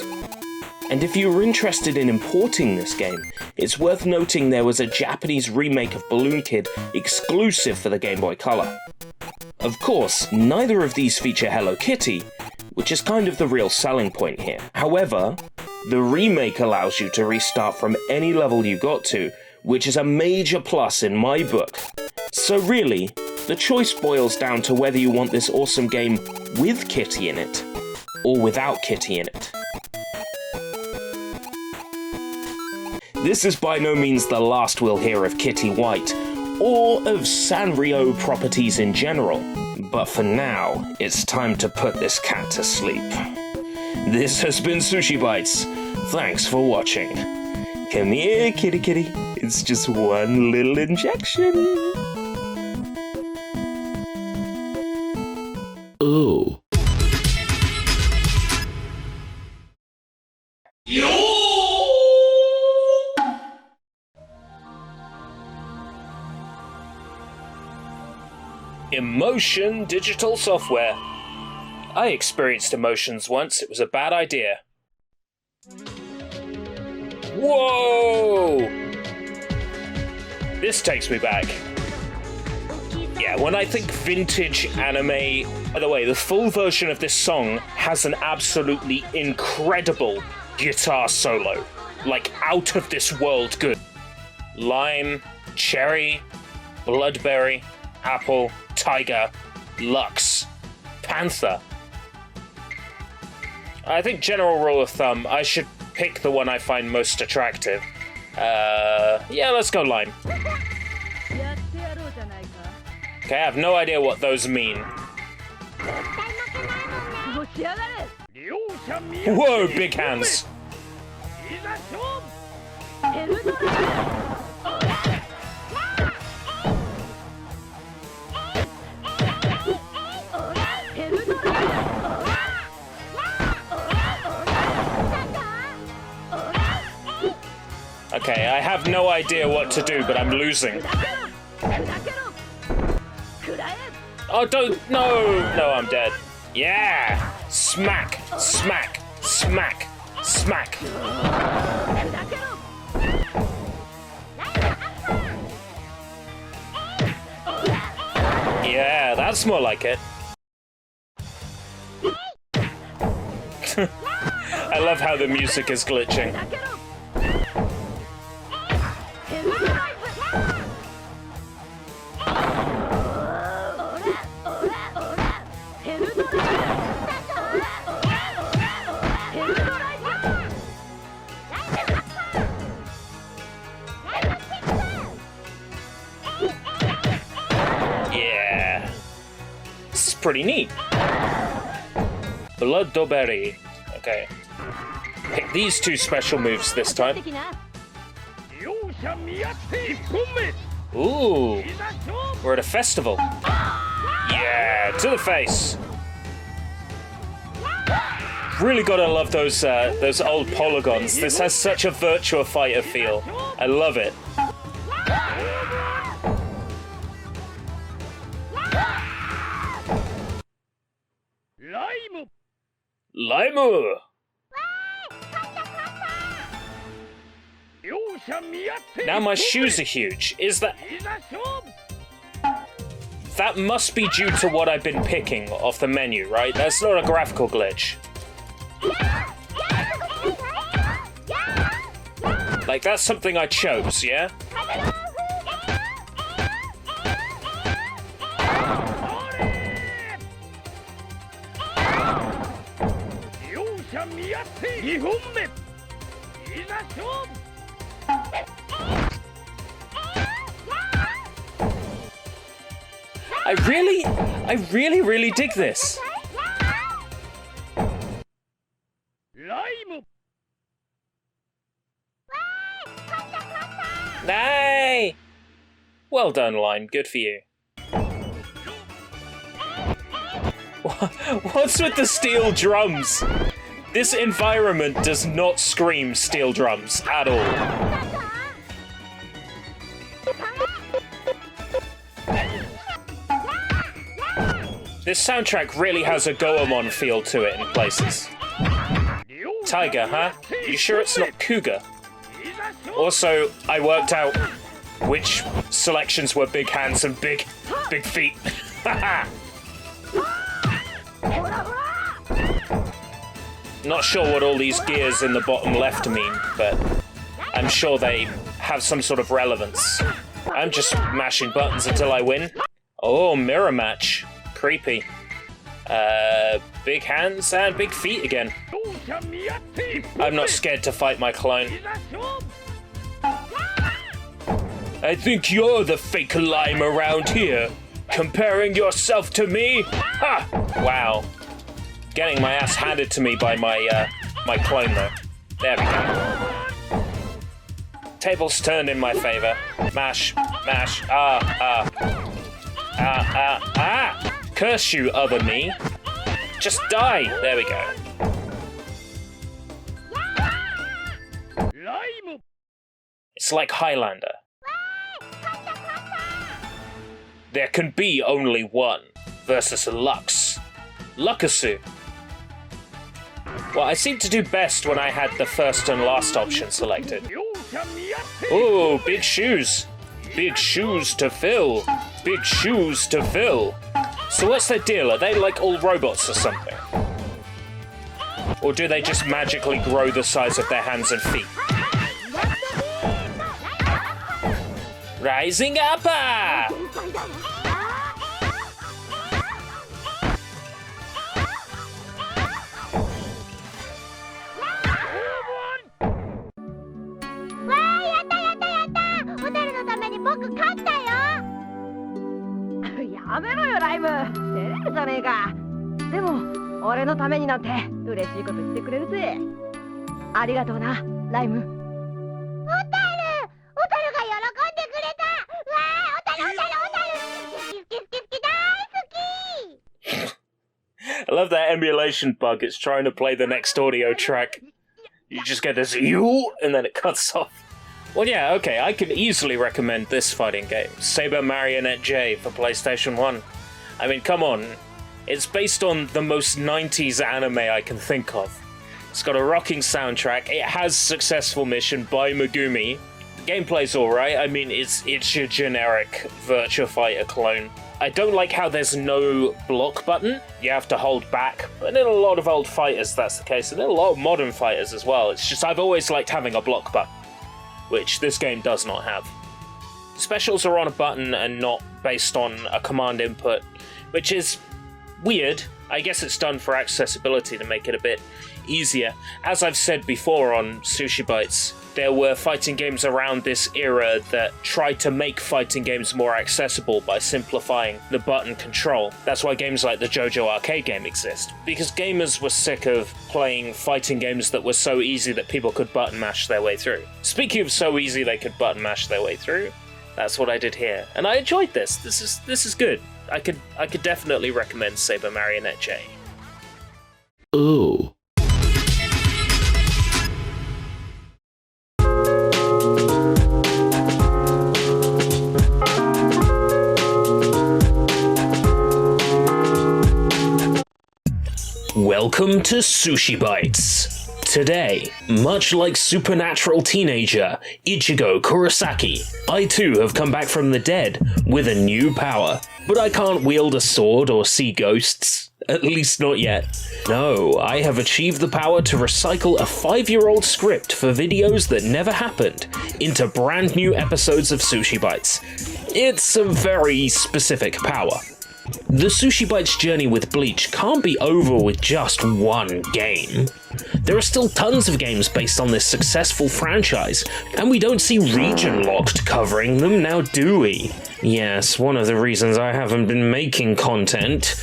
And if you were interested in importing this game, it's worth noting there was a Japanese remake of Balloon Kid exclusive for the Game Boy Color. Of course, neither of these feature Hello Kitty, which is kind of the real selling point here. However, the remake allows you to restart from any level you got to, which is a major plus in my book. So really, the choice boils down to whether you want this awesome game with Kitty in it, or without Kitty in it. This is by no means the last we'll hear of Kitty White, or of Sanrio properties in general, but for now, it's time to put this cat to sleep. This has been SushiBites. Thanks for watching. Come here, kitty kitty. It's just one little injection. Oh. Emotion digital software. I experienced emotions once. It was a bad idea. Whoa! This takes me back. Yeah, when I think vintage anime... By the way, the full version of this song has an absolutely incredible guitar solo. Like, out of this world good. Lime, cherry, bloodberry, apple, tiger, lux, panther. I think general rule of thumb, I should pick the one I find most attractive. Yeah, let's go lime. Okay, I have no idea what those mean. Whoa, big hands. Okay, I have no idea what to do, but I'm losing. Oh, don't, no, I'm dead. Yeah, smack, smack, smack, smack. Yeah, that's more like it. I love how the music is glitching. Yeah. This is pretty neat. Blood Doberi. Okay. Pick these two special moves this time. Ooh, we're at a festival. Yeah, to the face. Really gotta love those old polygons. This has such a Virtua Fighter feel. I love it. Laimu! Now my shoes are huge. Is that... That must be due to what I've been picking off the menu, right? That's not a graphical glitch. Like, that's something I chose, yeah? I really dig this. Nay! Well done, Line. Good for you. What's with the steel drums? This environment does not scream steel drums at all. This soundtrack really has a Goemon feel to it in places. Tiger, huh? You sure it's not Cougar? Also, I worked out which selections were big hands and big feet. Not sure what all these gears in the bottom left mean, but I'm sure they have some sort of relevance. I'm just mashing buttons until I win. Oh, mirror match. Creepy. Big hands and big feet again. I'm not scared to fight my clone. I think you're the fake lime around here. Comparing yourself to me? Ha! Wow. Getting my ass handed to me by my my clone though. There we go. Tables turned in my favor. Mash, mash, Curse you, other me. Just die. There we go. It's like Highlander. There can be only one versus Lux. Lucasu. Well, I seemed to do best when I had the first and last option selected. Ooh, big shoes. Big shoes to fill. Big shoes to fill. So what's their deal? Are they like all robots or something? Or do they just magically grow the size of their hands and feet? Rising Upper! 嬉しいこと言ってくれるぜ。ありがとうな、ライム。小樽が喜んでくれた。わあ、小樽。好き大好き。 I love that emulation bug. It's trying to play the next audio track. You just get this you, and then it cuts off. Well, yeah, okay, I can easily recommend this fighting game, Saber Marionette J for PlayStation 1. I mean, come on. It's based on the most 90s anime I can think of. It's got a rocking soundtrack, it has Successful Mission by Megumi. Gameplay's alright, I mean, it's your generic Virtua Fighter clone. I don't like how there's no block button, you have to hold back, but in a lot of old fighters that's the case, and in a lot of modern fighters as well. It's just I've always liked having a block button, which this game does not have. Specials are on a button and not based on a command input, which is weird. I guess it's done for accessibility to make it a bit easier. As I've said before on SushiBites, there were fighting games around this era that tried to make fighting games more accessible by simplifying the button control. That's why games like the JoJo arcade game exist, because gamers were sick of playing fighting games that were so easy that people could button mash their way through. Speaking of so easy they could button mash their way through, that's what I did here, and I enjoyed this. This is good. I could definitely recommend Saber Marionette J. Oh. Welcome to SushiBites. Today, much like supernatural teenager Ichigo Kurosaki, I too have come back from the dead with a new power. But I can't wield a sword or see ghosts. At least not yet. No, I have achieved the power to recycle a 5-year-old script for videos that never happened into brand new episodes of SushiBites. It's a very specific power. The SushiBites journey with Bleach can't be over with just one game. There are still tons of games based on this successful franchise, and we don't see Region Locked covering them now, do we? Yes, one of the reasons I haven't been making content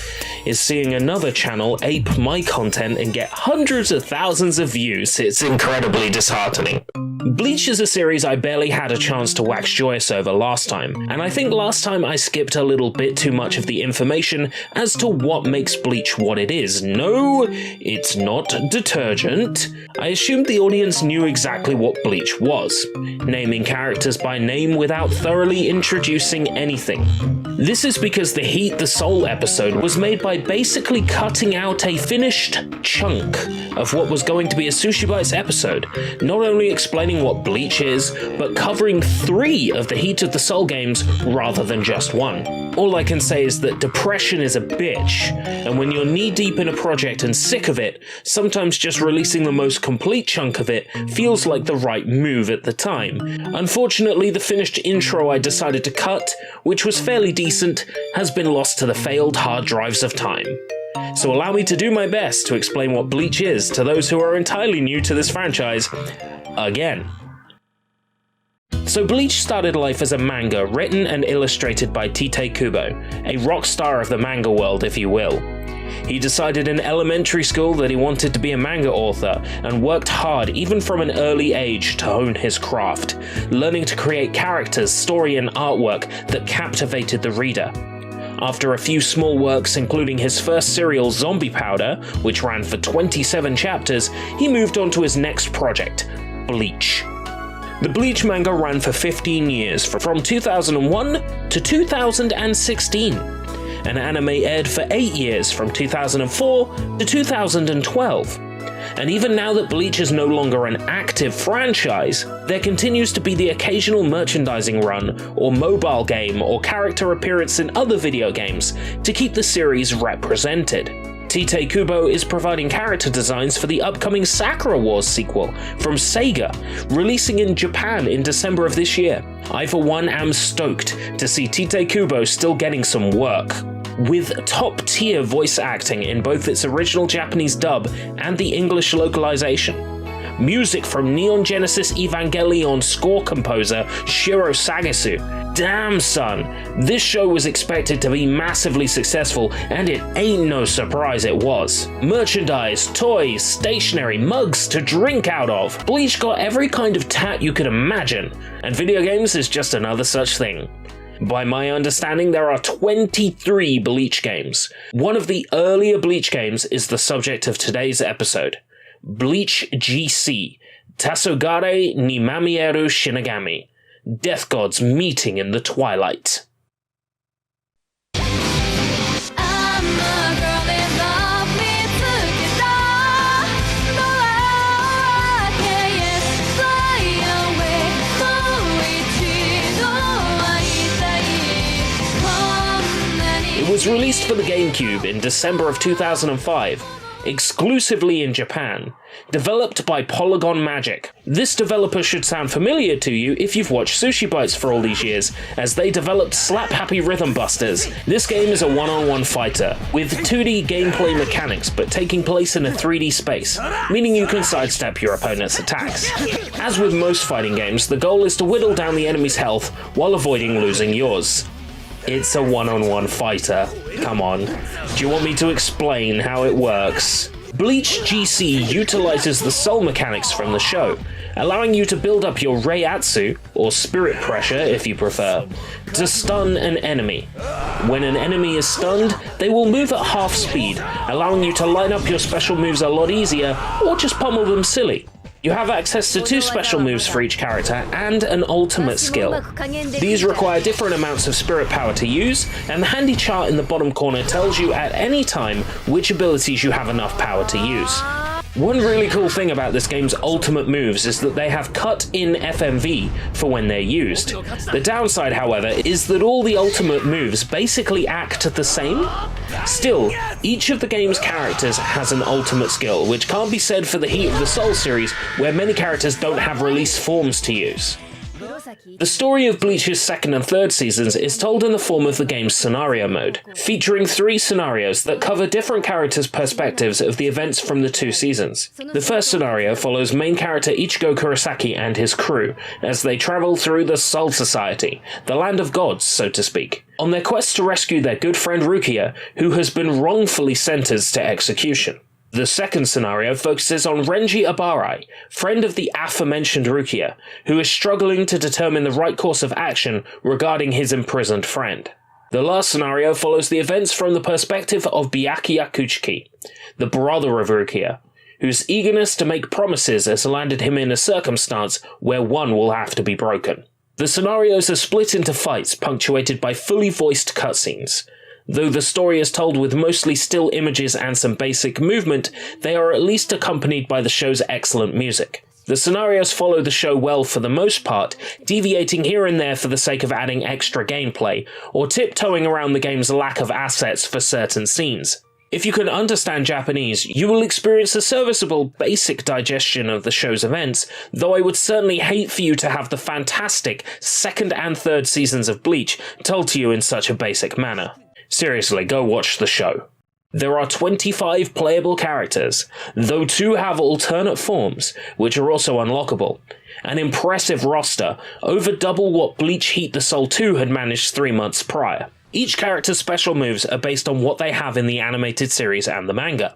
is seeing another channel ape my content and get hundreds of thousands of views. It's incredibly disheartening. Bleach is a series I barely had a chance to wax joyous over last time, and I think last time I skipped a little bit too much of the information as to what makes Bleach what it is. No, it's not detergent. I assumed the audience knew exactly what Bleach was, naming characters by name without thoroughly introducing anything. This is because the Heat the Soul episode was made by basically cutting out a finished chunk of what was going to be a SushiBites episode, not only explaining what Bleach is, but covering 3 of the Heat of the Soul games rather than just 1. All I can say is that depression is a bitch, and when you're knee-deep in a project and sick of it, sometimes just releasing the most complete chunk of it feels like the right move at the time. Unfortunately, the finished intro I decided to cut, which was fairly decent, has been lost to the failed hard drives of time. So allow me to do my best to explain what Bleach is to those who are entirely new to this franchise, again. So Bleach started life as a manga written and illustrated by Tite Kubo, a rock star of the manga world, if you will. He decided in elementary school that he wanted to be a manga author and worked hard even from an early age to hone his craft, learning to create characters, story and artwork that captivated the reader. After a few small works including his first serial Zombie Powder, which ran for 27 chapters, he moved on to his next project, Bleach. The Bleach manga ran for 15 years, from 2001 to 2016. An anime aired for 8 years, from 2004 to 2012. And even now that Bleach is no longer an active franchise, there continues to be the occasional merchandising run, or mobile game, or character appearance in other video games to keep the series represented. Tite Kubo is providing character designs for the upcoming Sakura Wars sequel from Sega, releasing in Japan in December of this year. I for one am stoked to see Tite Kubo still getting some work, with top-tier voice acting in both its original Japanese dub and the English localization. music from Neon Genesis Evangelion score composer Shiro Sagasu. Damn son, this show was expected to be massively successful, and it ain't no surprise it was. Merchandise, toys, stationery, mugs to drink out of. Bleach got every kind of tat you could imagine, and video games is just another such thing. By my understanding, there are 23 Bleach games. One of the earlier Bleach games is the subject of today's episode. Bleach G.C. Tasogare ni Mamieru Shinigami. Death gods meeting in the twilight. It was released for the GameCube in December of 2005, exclusively in Japan, developed by Polygon Magic. This developer should sound familiar to you if you've watched SushiBites for all these years, as they developed Slap Happy Rhythm Busters. This game is a one-on-one fighter, with 2D gameplay mechanics but taking place in a 3D space, meaning you can sidestep your opponent's attacks. As with most fighting games, the goal is to whittle down the enemy's health while avoiding losing yours. It's a one-on-one fighter. Come on. Do you want me to explain how it works? Bleach G.C. utilizes the soul mechanics from the show, allowing you to build up your Reiatsu, or spirit pressure if you prefer, to stun an enemy. When an enemy is stunned, they will move at half speed, allowing you to line up your special moves a lot easier, or just pummel them silly. You have access to 2 special moves for each character and an ultimate skill. These require different amounts of spirit power to use, and the handy chart in the bottom corner tells you at any time which abilities you have enough power to use. One really cool thing about this game's ultimate moves is that they have cut-in FMV for when they're used. The downside, however, is that all the ultimate moves basically act the same. Still, each of the game's characters has an ultimate skill, which can't be said for the Heat of the Soul series, where many characters don't have release forms to use. The story of Bleach's 2nd and 3rd seasons is told in the form of the game's scenario mode, featuring 3 scenarios that cover different characters' perspectives of the events from the 2 seasons. The first scenario follows main character Ichigo Kurosaki and his crew as they travel through the Soul Society, the land of gods, so to speak, on their quest to rescue their good friend Rukia, who has been wrongfully sentenced to execution. The second scenario focuses on Renji Abarai, friend of the aforementioned Rukia, who is struggling to determine the right course of action regarding his imprisoned friend. The last scenario follows the events from the perspective of Byakuya Kuchiki, the brother of Rukia, whose eagerness to make promises has landed him in a circumstance where one will have to be broken. The scenarios are split into fights punctuated by fully voiced cutscenes. Though the story is told with mostly still images and some basic movement, they are at least accompanied by the show's excellent music. The scenarios follow the show well for the most part, deviating here and there for the sake of adding extra gameplay, or tiptoeing around the game's lack of assets for certain scenes. If you can understand Japanese, you will experience a serviceable, basic digestion of the show's events, though I would certainly hate for you to have the fantastic 2nd and 3rd seasons of Bleach told to you in such a basic manner. Seriously, go watch the show. There are 25 playable characters, though 2 have alternate forms, which are also unlockable. An impressive roster, over double what Bleach Heat the Soul 2 had managed 3 months prior. Each character's special moves are based on what they have in the animated series and the manga.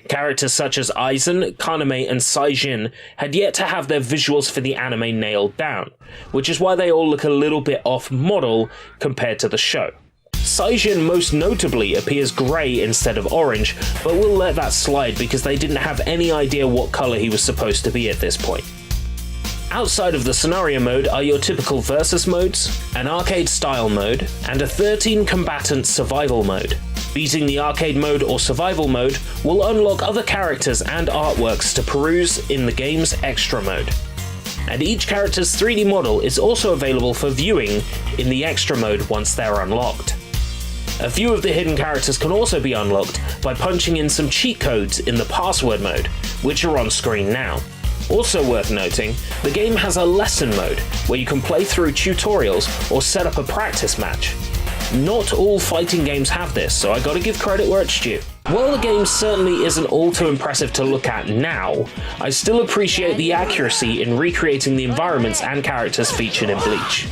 Characters such as Aizen, Kaname, and Saijin had yet to have their visuals for the anime nailed down, which is why they all look a little bit off-model compared to the show. Saijin most notably appears grey instead of orange, but we'll let that slide because they didn't have any idea what colour he was supposed to be at this point. Outside of the scenario mode are your typical versus modes, an arcade style mode, and a 13 combatant survival mode. Beating the arcade mode or survival mode will unlock other characters and artworks to peruse in the game's extra mode. And each character's 3D model is also available for viewing in the extra mode once they're unlocked. A few of the hidden characters can also be unlocked by punching in some cheat codes in the password mode, which are on screen now. Also worth noting, the game has a lesson mode where you can play through tutorials or set up a practice match. Not all fighting games have this, so I gotta give credit where it's due. While the game certainly isn't all too impressive to look at now, I still appreciate the accuracy in recreating the environments and characters featured in Bleach.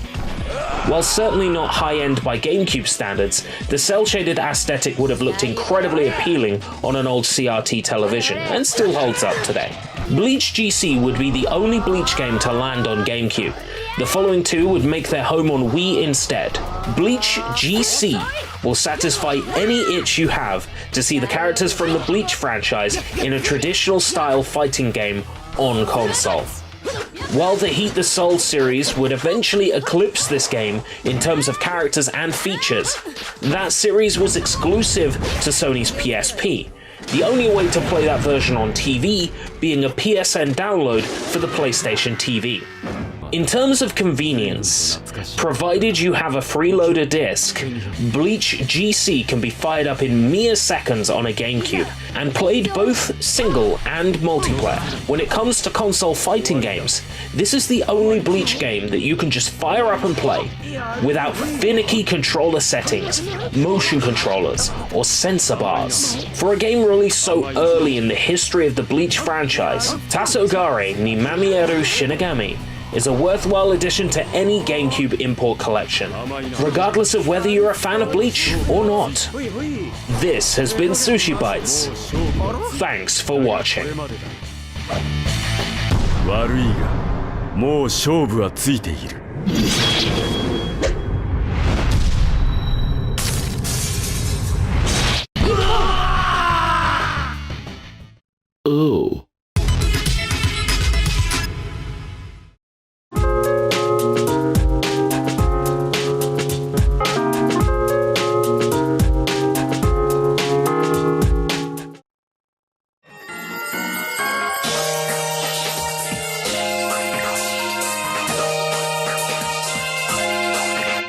While certainly not high-end by GameCube standards, the cel-shaded aesthetic would have looked incredibly appealing on an old CRT television, and still holds up today. Bleach G.C would be the only Bleach game to land on GameCube. The following two would make their home on Wii instead. Bleach G.C will satisfy any itch you have to see the characters from the Bleach franchise in a traditional style fighting game on console. While the Heat the Soul series would eventually eclipse this game in terms of characters and features, that series was exclusive to Sony's PSP, the only way to play that version on TV being a PSN download for the PlayStation TV. In terms of convenience, provided you have a freeloader disc, Bleach G.C can be fired up in mere seconds on a GameCube, and played both single and multiplayer. When it comes to console fighting games, this is the only Bleach game that you can just fire up and play, without finicky controller settings, motion controllers, or sensor bars. For a game released so early in the history of the Bleach franchise, Tasogare ni Mamieru Shinigami is a worthwhile addition to any GameCube import collection, regardless of whether you're a fan of Bleach or not. This has been SushiBites. Thanks for watching. 悪いが、もう勝負はついている。Ooh.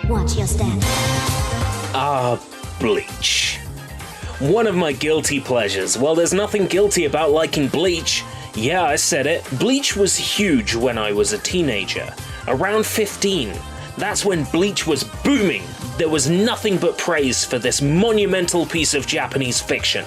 Watch your step. Bleach. One of my guilty pleasures. Well, there's nothing guilty about liking Bleach. Yeah, I said it. Bleach was huge when I was a teenager. Around 15. That's when Bleach was booming. There was nothing but praise for this monumental piece of Japanese fiction.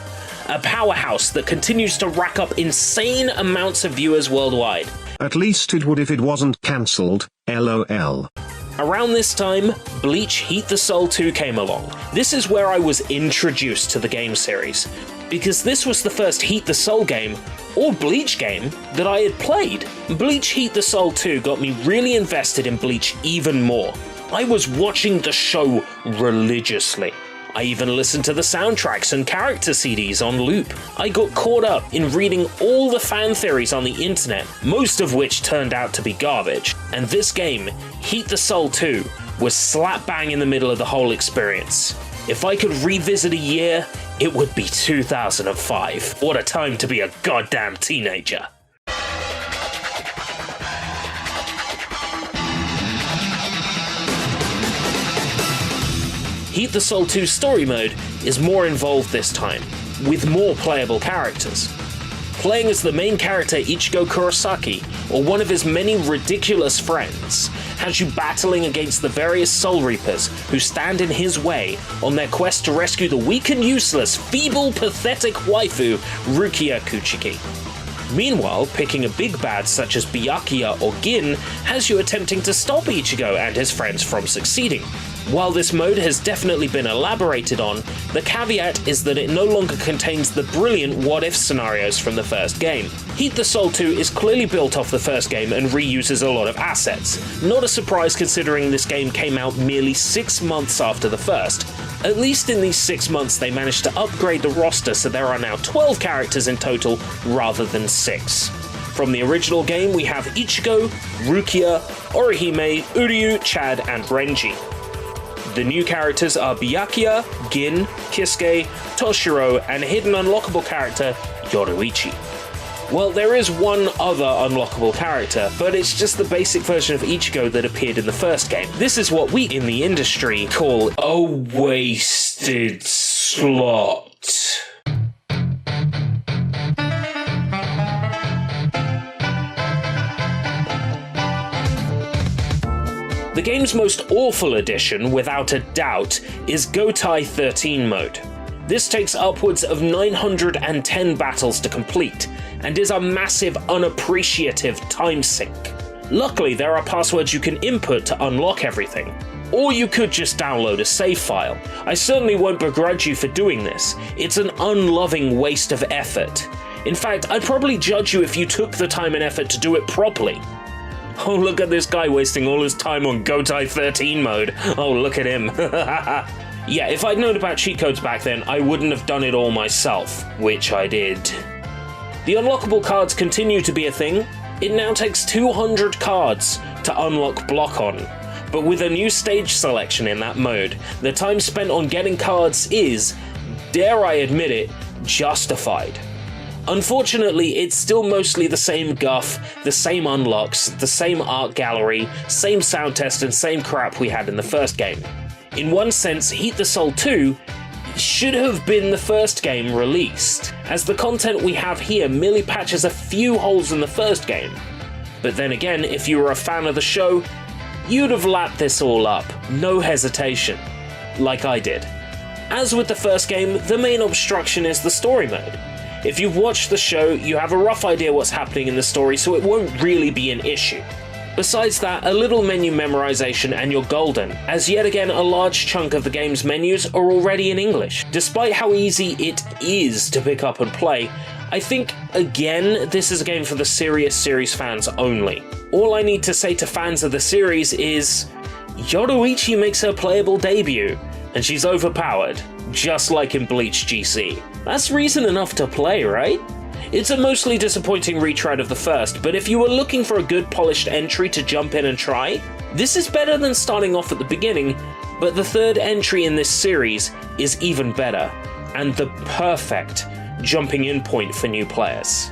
A powerhouse that continues to rack up insane amounts of viewers worldwide. At least it would if it wasn't cancelled, LOL. Around this time, Bleach Heat the Soul 2 came along. This is where I was introduced to the game series, because this was the first Heat the Soul game, or Bleach game, that I had played. Bleach Heat the Soul 2 got me really invested in Bleach even more. I was watching the show religiously. I even listened to the soundtracks and character CDs on loop. I got caught up in reading all the fan theories on the internet, most of which turned out to be garbage. And this game, Heat the Soul 2, was slap bang in the middle of the whole experience. If I could revisit a year, it would be 2005. What a time to be a goddamn teenager. Heat the Soul 2 story mode is more involved this time, with more playable characters. Playing as the main character Ichigo Kurosaki, or one of his many ridiculous friends, has you battling against the various Soul Reapers who stand in his way on their quest to rescue the weak and useless, feeble, pathetic waifu Rukia Kuchiki. Meanwhile, picking a big bad such as Byakuya or Gin has you attempting to stop Ichigo and his friends from succeeding. While this mode has definitely been elaborated on, the caveat is that it no longer contains the brilliant what-if scenarios from the first game. Heat the Soul 2 is clearly built off the first game and reuses a lot of assets. Not a surprise considering this game came out merely 6 months after the first. At least in these 6 months they managed to upgrade the roster so there are now 12 characters in total rather than 6. From the original game we have Ichigo, Rukia, Orihime, Uryu, Chad and Renji. The new characters are Byakuya, Gin, Kisuke, Toshiro, and hidden unlockable character Yoruichi. Well, there is one other unlockable character, but it's just the basic version of Ichigo that appeared in the first game. This is what we in the industry call a wasted slot. The game's most awful addition, without a doubt, is Gotai 13 mode. This takes upwards of 910 battles to complete, and is a massive unappreciative time sink. Luckily, there are passwords you can input to unlock everything. Or you could just download a save file. I certainly won't begrudge you for doing this. It's an unloving waste of effort. In fact, I'd probably judge you if you took the time and effort to do it properly. Oh, look at this guy wasting all his time on Gotai 13 mode. Oh, look at him. Yeah, if I'd known about cheat codes back then, I wouldn't have done it all myself, which I did. The unlockable cards continue to be a thing. It now takes 200 cards to unlock Block On, but with a new stage selection in that mode, the time spent on getting cards is, dare I admit it, justified. Unfortunately, it's still mostly the same guff, the same unlocks, the same art gallery, same sound test and same crap we had in the first game. In one sense, Heat the Soul 2 should have been the first game released, as the content we have here merely patches a few holes in the first game. But then again, if you were a fan of the show, you'd have lapped this all up, no hesitation, like I did. As with the first game, the main obstruction is the story mode. If you've watched the show, you have a rough idea what's happening in the story, so it won't really be an issue. Besides that, a little menu memorization and you're golden, as yet again a large chunk of the game's menus are already in English. Despite how easy it is to pick up and play, I think, again, this is a game for the serious series fans only. All I need to say to fans of the series is, Yoruichi makes her playable debut, and she's overpowered, just like in Bleach G.C. That's reason enough to play, right? It's a mostly disappointing retread of the first, but if you were looking for a good polished entry to jump in and try, this is better than starting off at the beginning, but the third entry in this series is even better, and the perfect jumping in point for new players.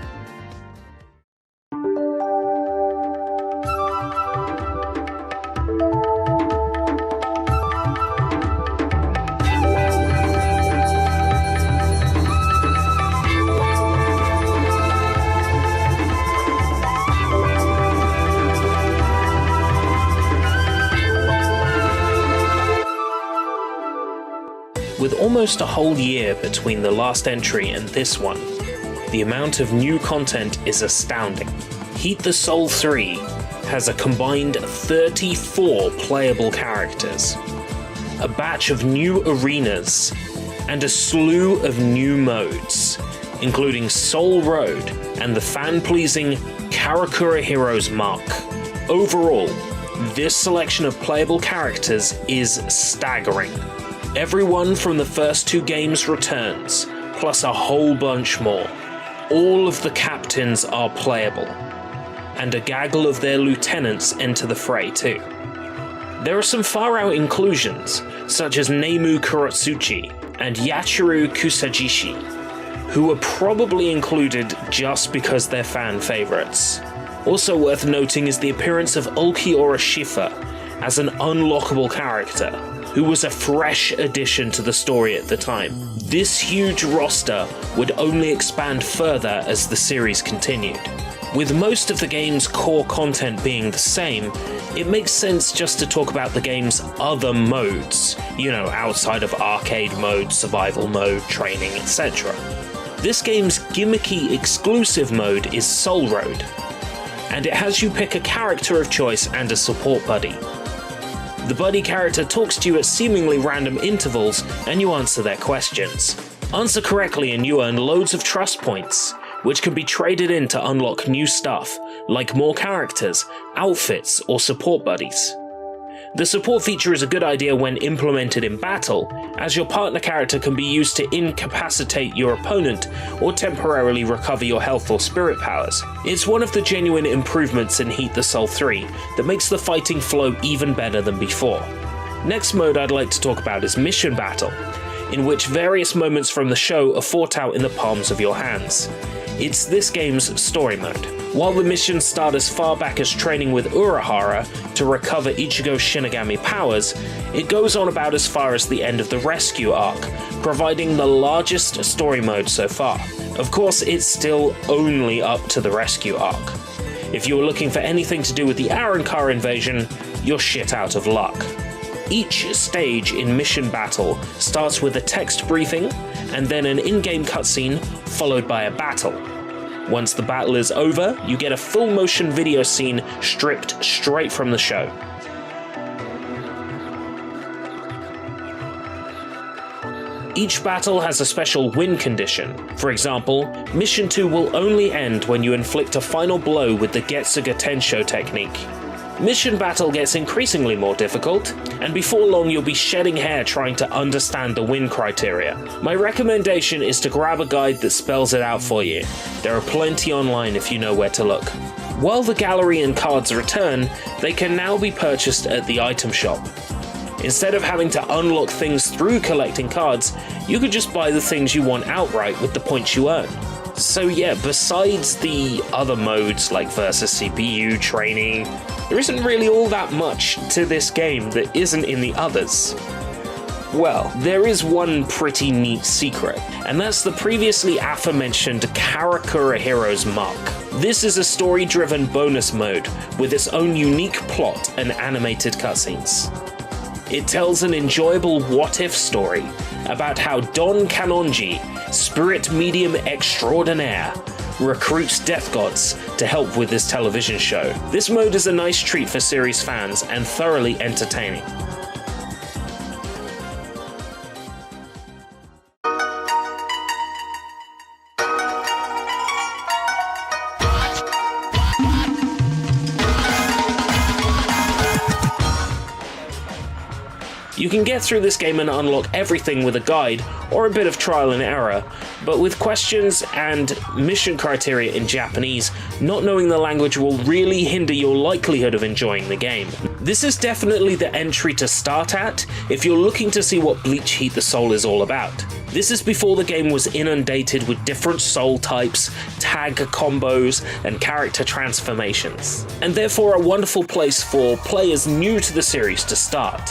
With almost a whole year between the last entry and this one, the amount of new content is astounding. Heat the Soul 3 has a combined 34 playable characters, a batch of new arenas, and a slew of new modes, including Soul Road and the fan-pleasing Karakura Heroes Mark. Overall, this selection of playable characters is staggering. Everyone from the first two games returns, plus a whole bunch more. All of the captains are playable, and a gaggle of their lieutenants enter the fray too. There are some far-out inclusions, such as Nemu Kurotsuchi and Yachiru Kusajishi, who were probably included just because they're fan favourites. Also worth noting is the appearance of Ulquiorra Schiffer as an unlockable character, who was a fresh addition to the story at the time. This huge roster would only expand further as the series continued. With most of the game's core content being the same, it makes sense just to talk about the game's other modes, outside of arcade mode, survival mode, training, etc. This game's gimmicky exclusive mode is Soul Road, and it has you pick a character of choice and a support buddy. The buddy character talks to you at seemingly random intervals, and you answer their questions. Answer correctly and you earn loads of trust points, which can be traded in to unlock new stuff, like more characters, outfits, or support buddies. The support feature is a good idea when implemented in battle, as your partner character can be used to incapacitate your opponent or temporarily recover your health or spirit powers. It's one of the genuine improvements in Heat the Soul 3 that makes the fighting flow even better than before. Next mode I'd like to talk about is Mission Battle, in which various moments from the show are fought out in the palms of your hands. It's this game's story mode. While the missions start as far back as training with Urahara to recover Ichigo Shinigami powers, it goes on about as far as the end of the Rescue arc, providing the largest story mode so far. Of course, it's still only up to the Rescue arc. If you were looking for anything to do with the Arrancar invasion, you're shit out of luck. Each stage in Mission Battle starts with a text briefing, and then an in-game cutscene followed by a battle. Once the battle is over, you get a full motion video scene stripped straight from the show. Each battle has a special win condition. For example, Mission 2 will only end when you inflict a final blow with the Getsuga Tensho technique. Mission battle gets increasingly more difficult, and before long you'll be shedding hair trying to understand the win criteria. My recommendation is to grab a guide that spells it out for you. There are plenty online if you know where to look. While the gallery and cards return, they can now be purchased at the item shop. Instead of having to unlock things through collecting cards, you could just buy the things you want outright with the points you earn. So yeah, besides the other modes like versus CPU, training, there isn't really all that much to this game that isn't in the others. Well, there is one pretty neat secret, and that's the previously aforementioned Karakura Heroes Mark. This is a story-driven bonus mode with its own unique plot and animated cutscenes. It tells an enjoyable what-if story about how Don Kanonji, spirit medium extraordinaire, recruits death gods to help with this television show. This mode is a nice treat for series fans and thoroughly entertaining. You can get through this game and unlock everything with a guide or a bit of trial and error, but with questions and mission criteria in Japanese, not knowing the language will really hinder your likelihood of enjoying the game. This is definitely the entry to start at if you're looking to see what Bleach Heat the Soul is all about. This is before the game was inundated with different soul types, tag combos, and character transformations, and therefore a wonderful place for players new to the series to start.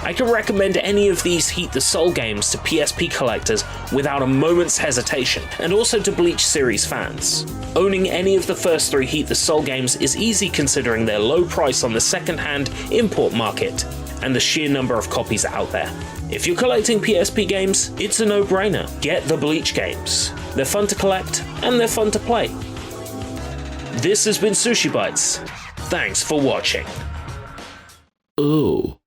I can recommend any of these Heat the Soul games to PSP collectors without a moment's hesitation, and also to Bleach series fans. Owning any of the first 3 Heat the Soul games is easy considering their low price on the second-hand import market, and the sheer number of copies out there. If you're collecting PSP games, it's a no-brainer. Get the Bleach games. They're fun to collect, and they're fun to play. This has been SushiBites. Thanks for watching. Oh.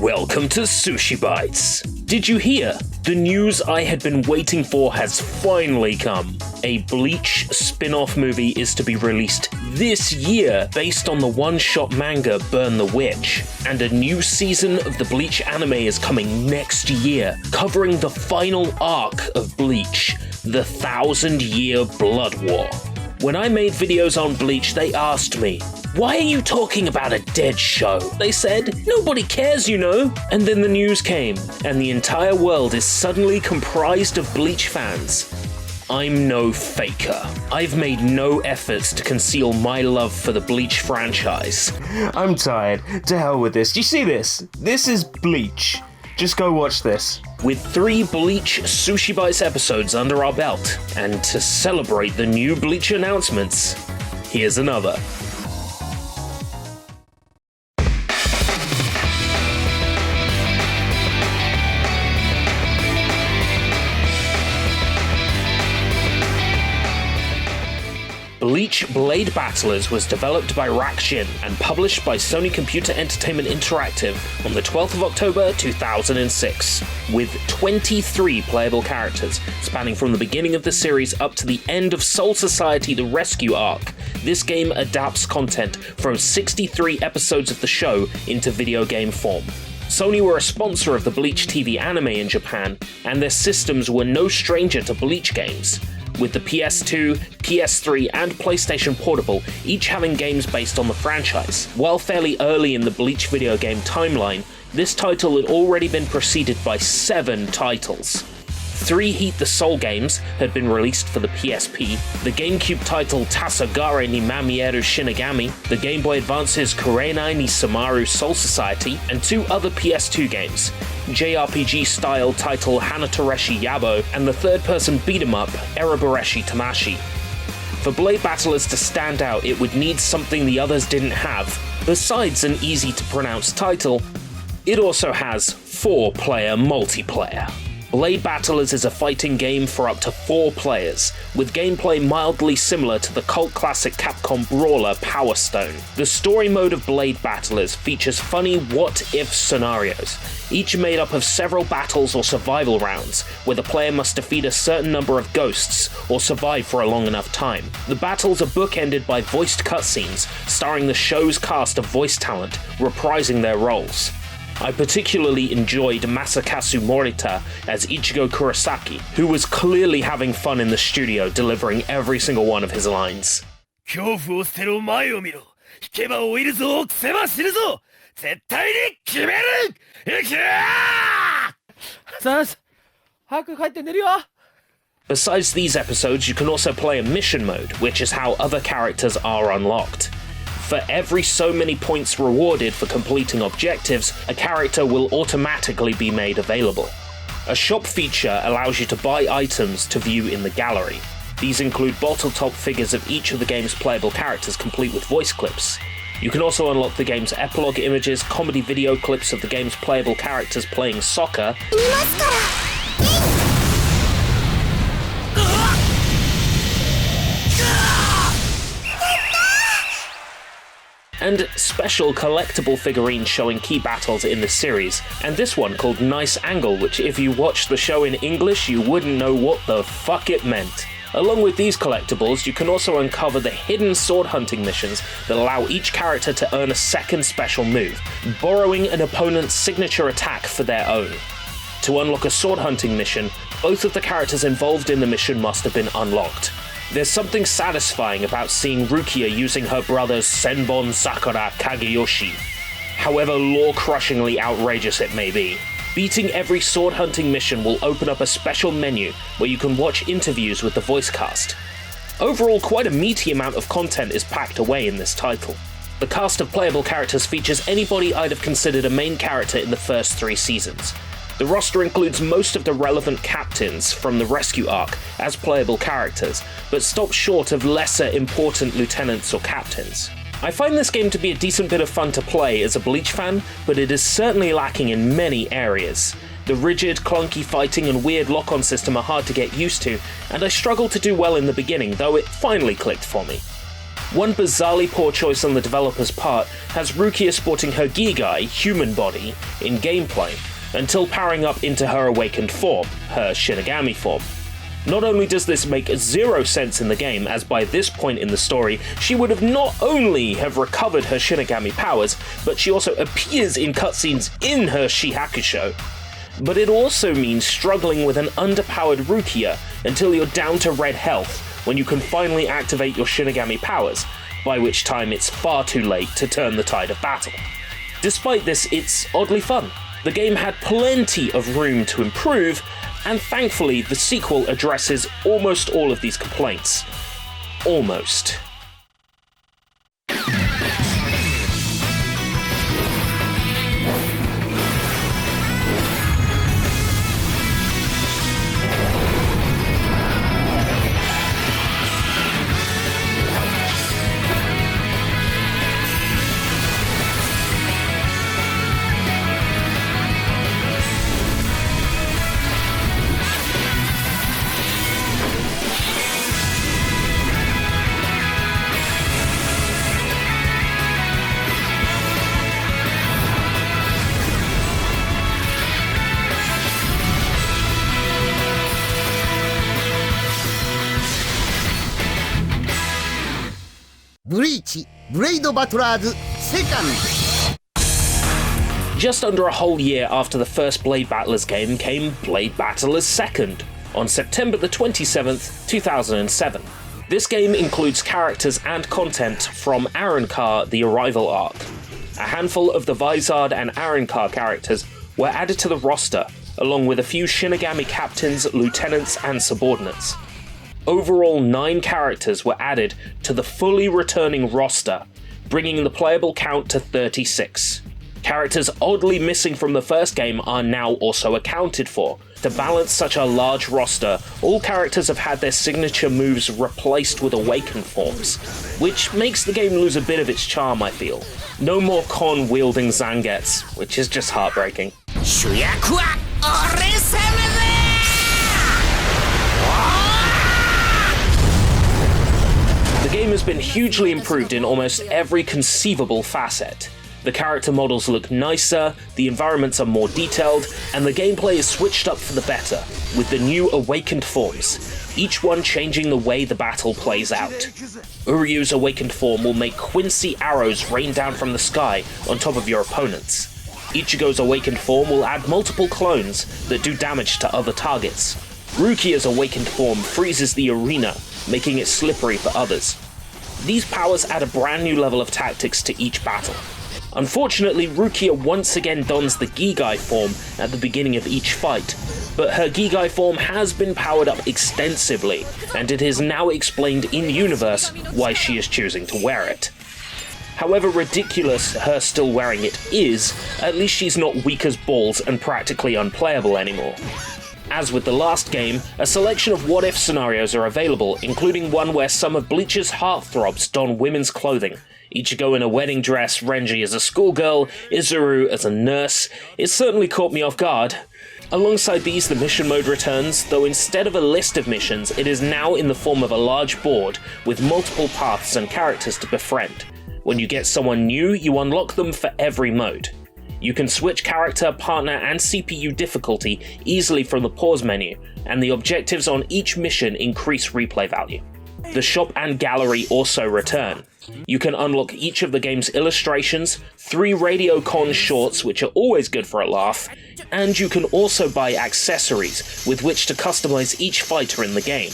Welcome to SushiBites. Did you hear? The news I had been waiting for has finally come. A Bleach spin-off movie is to be released this year based on the one-shot manga Burn the Witch, and a new season of the Bleach anime is coming next year, covering the final arc of Bleach, the 1,000-Year Blood War. When I made videos on Bleach, they asked me, "Why are you talking about a dead show?" They said, "Nobody cares, you know." And then the news came, and the entire world is suddenly comprised of Bleach fans. I'm no faker. I've made no efforts to conceal my love for the Bleach franchise. I'm tired. To hell with this. Do you see this? This is Bleach. Just go watch this. With 3 Bleach SushiBites episodes under our belt, and to celebrate the new Bleach announcements, here's another. Bleach Blade Battlers was developed by Rakshin and published by Sony Computer Entertainment Interactive on the 12th of October 2006, with 23 playable characters, spanning from the beginning of the series up to the end of Soul Society The Rescue arc. This game adapts content from 63 episodes of the show into video game form. Sony were a sponsor of the Bleach TV anime in Japan, and their systems were no stranger to Bleach games, with the PS2, PS3, and PlayStation Portable each having games based on the franchise. While fairly early in the Bleach video game timeline, this title had already been preceded by 7 titles. 3 Heat the Soul games had been released for the PSP, the GameCube title Tasagare ni Mamieru Shinigami, the Game Boy Advance's Kurenai ni Samaru Soul Society, and 2 other PS2 games, JRPG-style title Hanatoreshi Yabo, and the third-person beat-em-up Erebareshi Tamashi. For Blade Battlers to stand out, it would need something the others didn't have. Besides an easy-to-pronounce title, it also has 4-player multiplayer. Blade Battlers is a fighting game for up to 4 players, with gameplay mildly similar to the cult classic Capcom brawler Power Stone. The story mode of Blade Battlers features funny what-if scenarios, each made up of several battles or survival rounds, where the player must defeat a certain number of ghosts or survive for a long enough time. The battles are bookended by voiced cutscenes, starring the show's cast of voice talent, reprising their roles. I particularly enjoyed Masakazu Morita as Ichigo Kurosaki, who was clearly having fun in the studio delivering every single one of his lines. Besides these episodes, you can also play a mission mode, which is how other characters are unlocked. For every so many points rewarded for completing objectives, a character will automatically be made available. A shop feature allows you to buy items to view in the gallery. These include bottle-top figures of each of the game's playable characters complete with voice clips. You can also unlock the game's epilogue images, comedy video clips of the game's playable characters playing soccer, and special collectible figurines showing key battles in the series, and this one called Nice Angle, which if you watched the show in English you wouldn't know what the fuck it meant. Along with these collectibles, you can also uncover the hidden sword hunting missions that allow each character to earn a second special move, borrowing an opponent's signature attack for their own. To unlock a sword hunting mission, both of the characters involved in the mission must have been unlocked. There's something satisfying about seeing Rukia using her brother's Senbon Sakura Kageyoshi, however lore-crushingly outrageous it may be. Beating every sword hunting mission will open up a special menu where you can watch interviews with the voice cast. Overall, quite a meaty amount of content is packed away in this title. The cast of playable characters features anybody I'd have considered a main character in the first 3 seasons. The roster includes most of the relevant captains from the rescue arc as playable characters, but stops short of lesser important lieutenants or captains. I find this game to be a decent bit of fun to play as a Bleach fan, but it is certainly lacking in many areas. The rigid, clunky fighting and weird lock-on system are hard to get used to, and I struggled to do well in the beginning, though it finally clicked for me. One bizarrely poor choice on the developer's part has Rukia sporting her Gigai, human body, in gameplay, until powering up into her awakened form, her Shinigami form. Not only does this make 0 sense in the game, as by this point in the story, she would have not only have recovered her Shinigami powers, but she also appears in cutscenes in her Shihakusho. But it also means struggling with an underpowered Rukia until you're down to red health, when you can finally activate your Shinigami powers, by which time it's far too late to turn the tide of battle. Despite this, it's oddly fun. The game had plenty of room to improve, and thankfully the sequel addresses almost all of these complaints. Almost. Bleach Blade Battlers 2nd. Just under a whole year after the first Blade Battlers game came Blade Battlers 2nd, on September the 27th, 2007. This game includes characters and content from Arrancar the Arrival arc. A handful of the Vizard and Arrancar characters were added to the roster, along with a few Shinigami captains, lieutenants, and subordinates. Overall, 9 characters were added to the fully returning roster, bringing the playable count to 36. Characters oddly missing from the first game are now also accounted for. To balance such a large roster, all characters have had their signature moves replaced with awakened forms, which makes the game lose a bit of its charm, I feel. No more Kon-wielding Zangetsu, which is just heartbreaking. The game has been hugely improved in almost every conceivable facet. The character models look nicer, the environments are more detailed, and the gameplay is switched up for the better, with the new awakened forms, each one changing the way the battle plays out. Uryu's awakened form will make Quincy arrows rain down from the sky on top of your opponents. Ichigo's awakened form will add multiple clones that do damage to other targets. Rukia's awakened form freezes the arena, making it slippery for others. These powers add a brand new level of tactics to each battle. Unfortunately, Rukia once again dons the Gigai form at the beginning of each fight, but her Gigai form has been powered up extensively, and it is now explained in-universe why she is choosing to wear it. However ridiculous her still wearing it is, at least she's not weak as balls and practically unplayable anymore. As with the last game, a selection of what-if scenarios are available, including one where some of Bleach's heartthrobs don women's clothing. Ichigo in a wedding dress, Renji as a schoolgirl, Izuru as a nurse. It certainly caught me off guard. Alongside these, the mission mode returns, though instead of a list of missions, it is now in the form of a large board with multiple paths and characters to befriend. When you get someone new, you unlock them for every mode. You can switch character, partner, and CPU difficulty easily from the pause menu, and the objectives on each mission increase replay value. The shop and gallery also return. You can unlock each of the game's illustrations, 3 RadioCon shorts, which are always good for a laugh, and you can also buy accessories with which to customize each fighter in the game.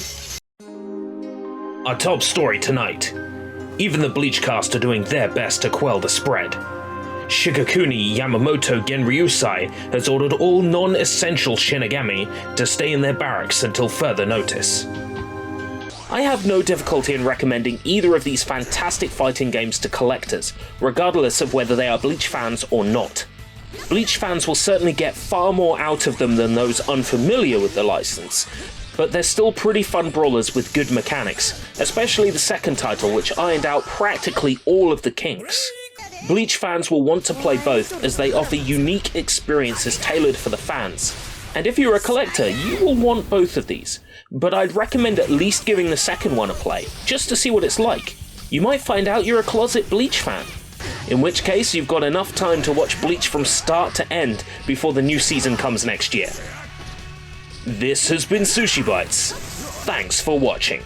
Our top story tonight. Even the Bleach cast are doing their best to quell the spread. Shigakuni Yamamoto Genryusai has ordered all non-essential Shinigami to stay in their barracks until further notice. I have no difficulty in recommending either of these fantastic fighting games to collectors, regardless of whether they are Bleach fans or not. Bleach fans will certainly get far more out of them than those unfamiliar with the license, but they're still pretty fun brawlers with good mechanics, especially the second title, which ironed out practically all of the kinks. Bleach fans will want to play both, as they offer unique experiences tailored for the fans. And if you're a collector, you will want both of these, but I'd recommend at least giving the second one a play, just to see what it's like. You might find out you're a closet Bleach fan, in which case you've got enough time to watch Bleach from start to end before the new season comes next year. This has been SushiBites. Thanks for watching.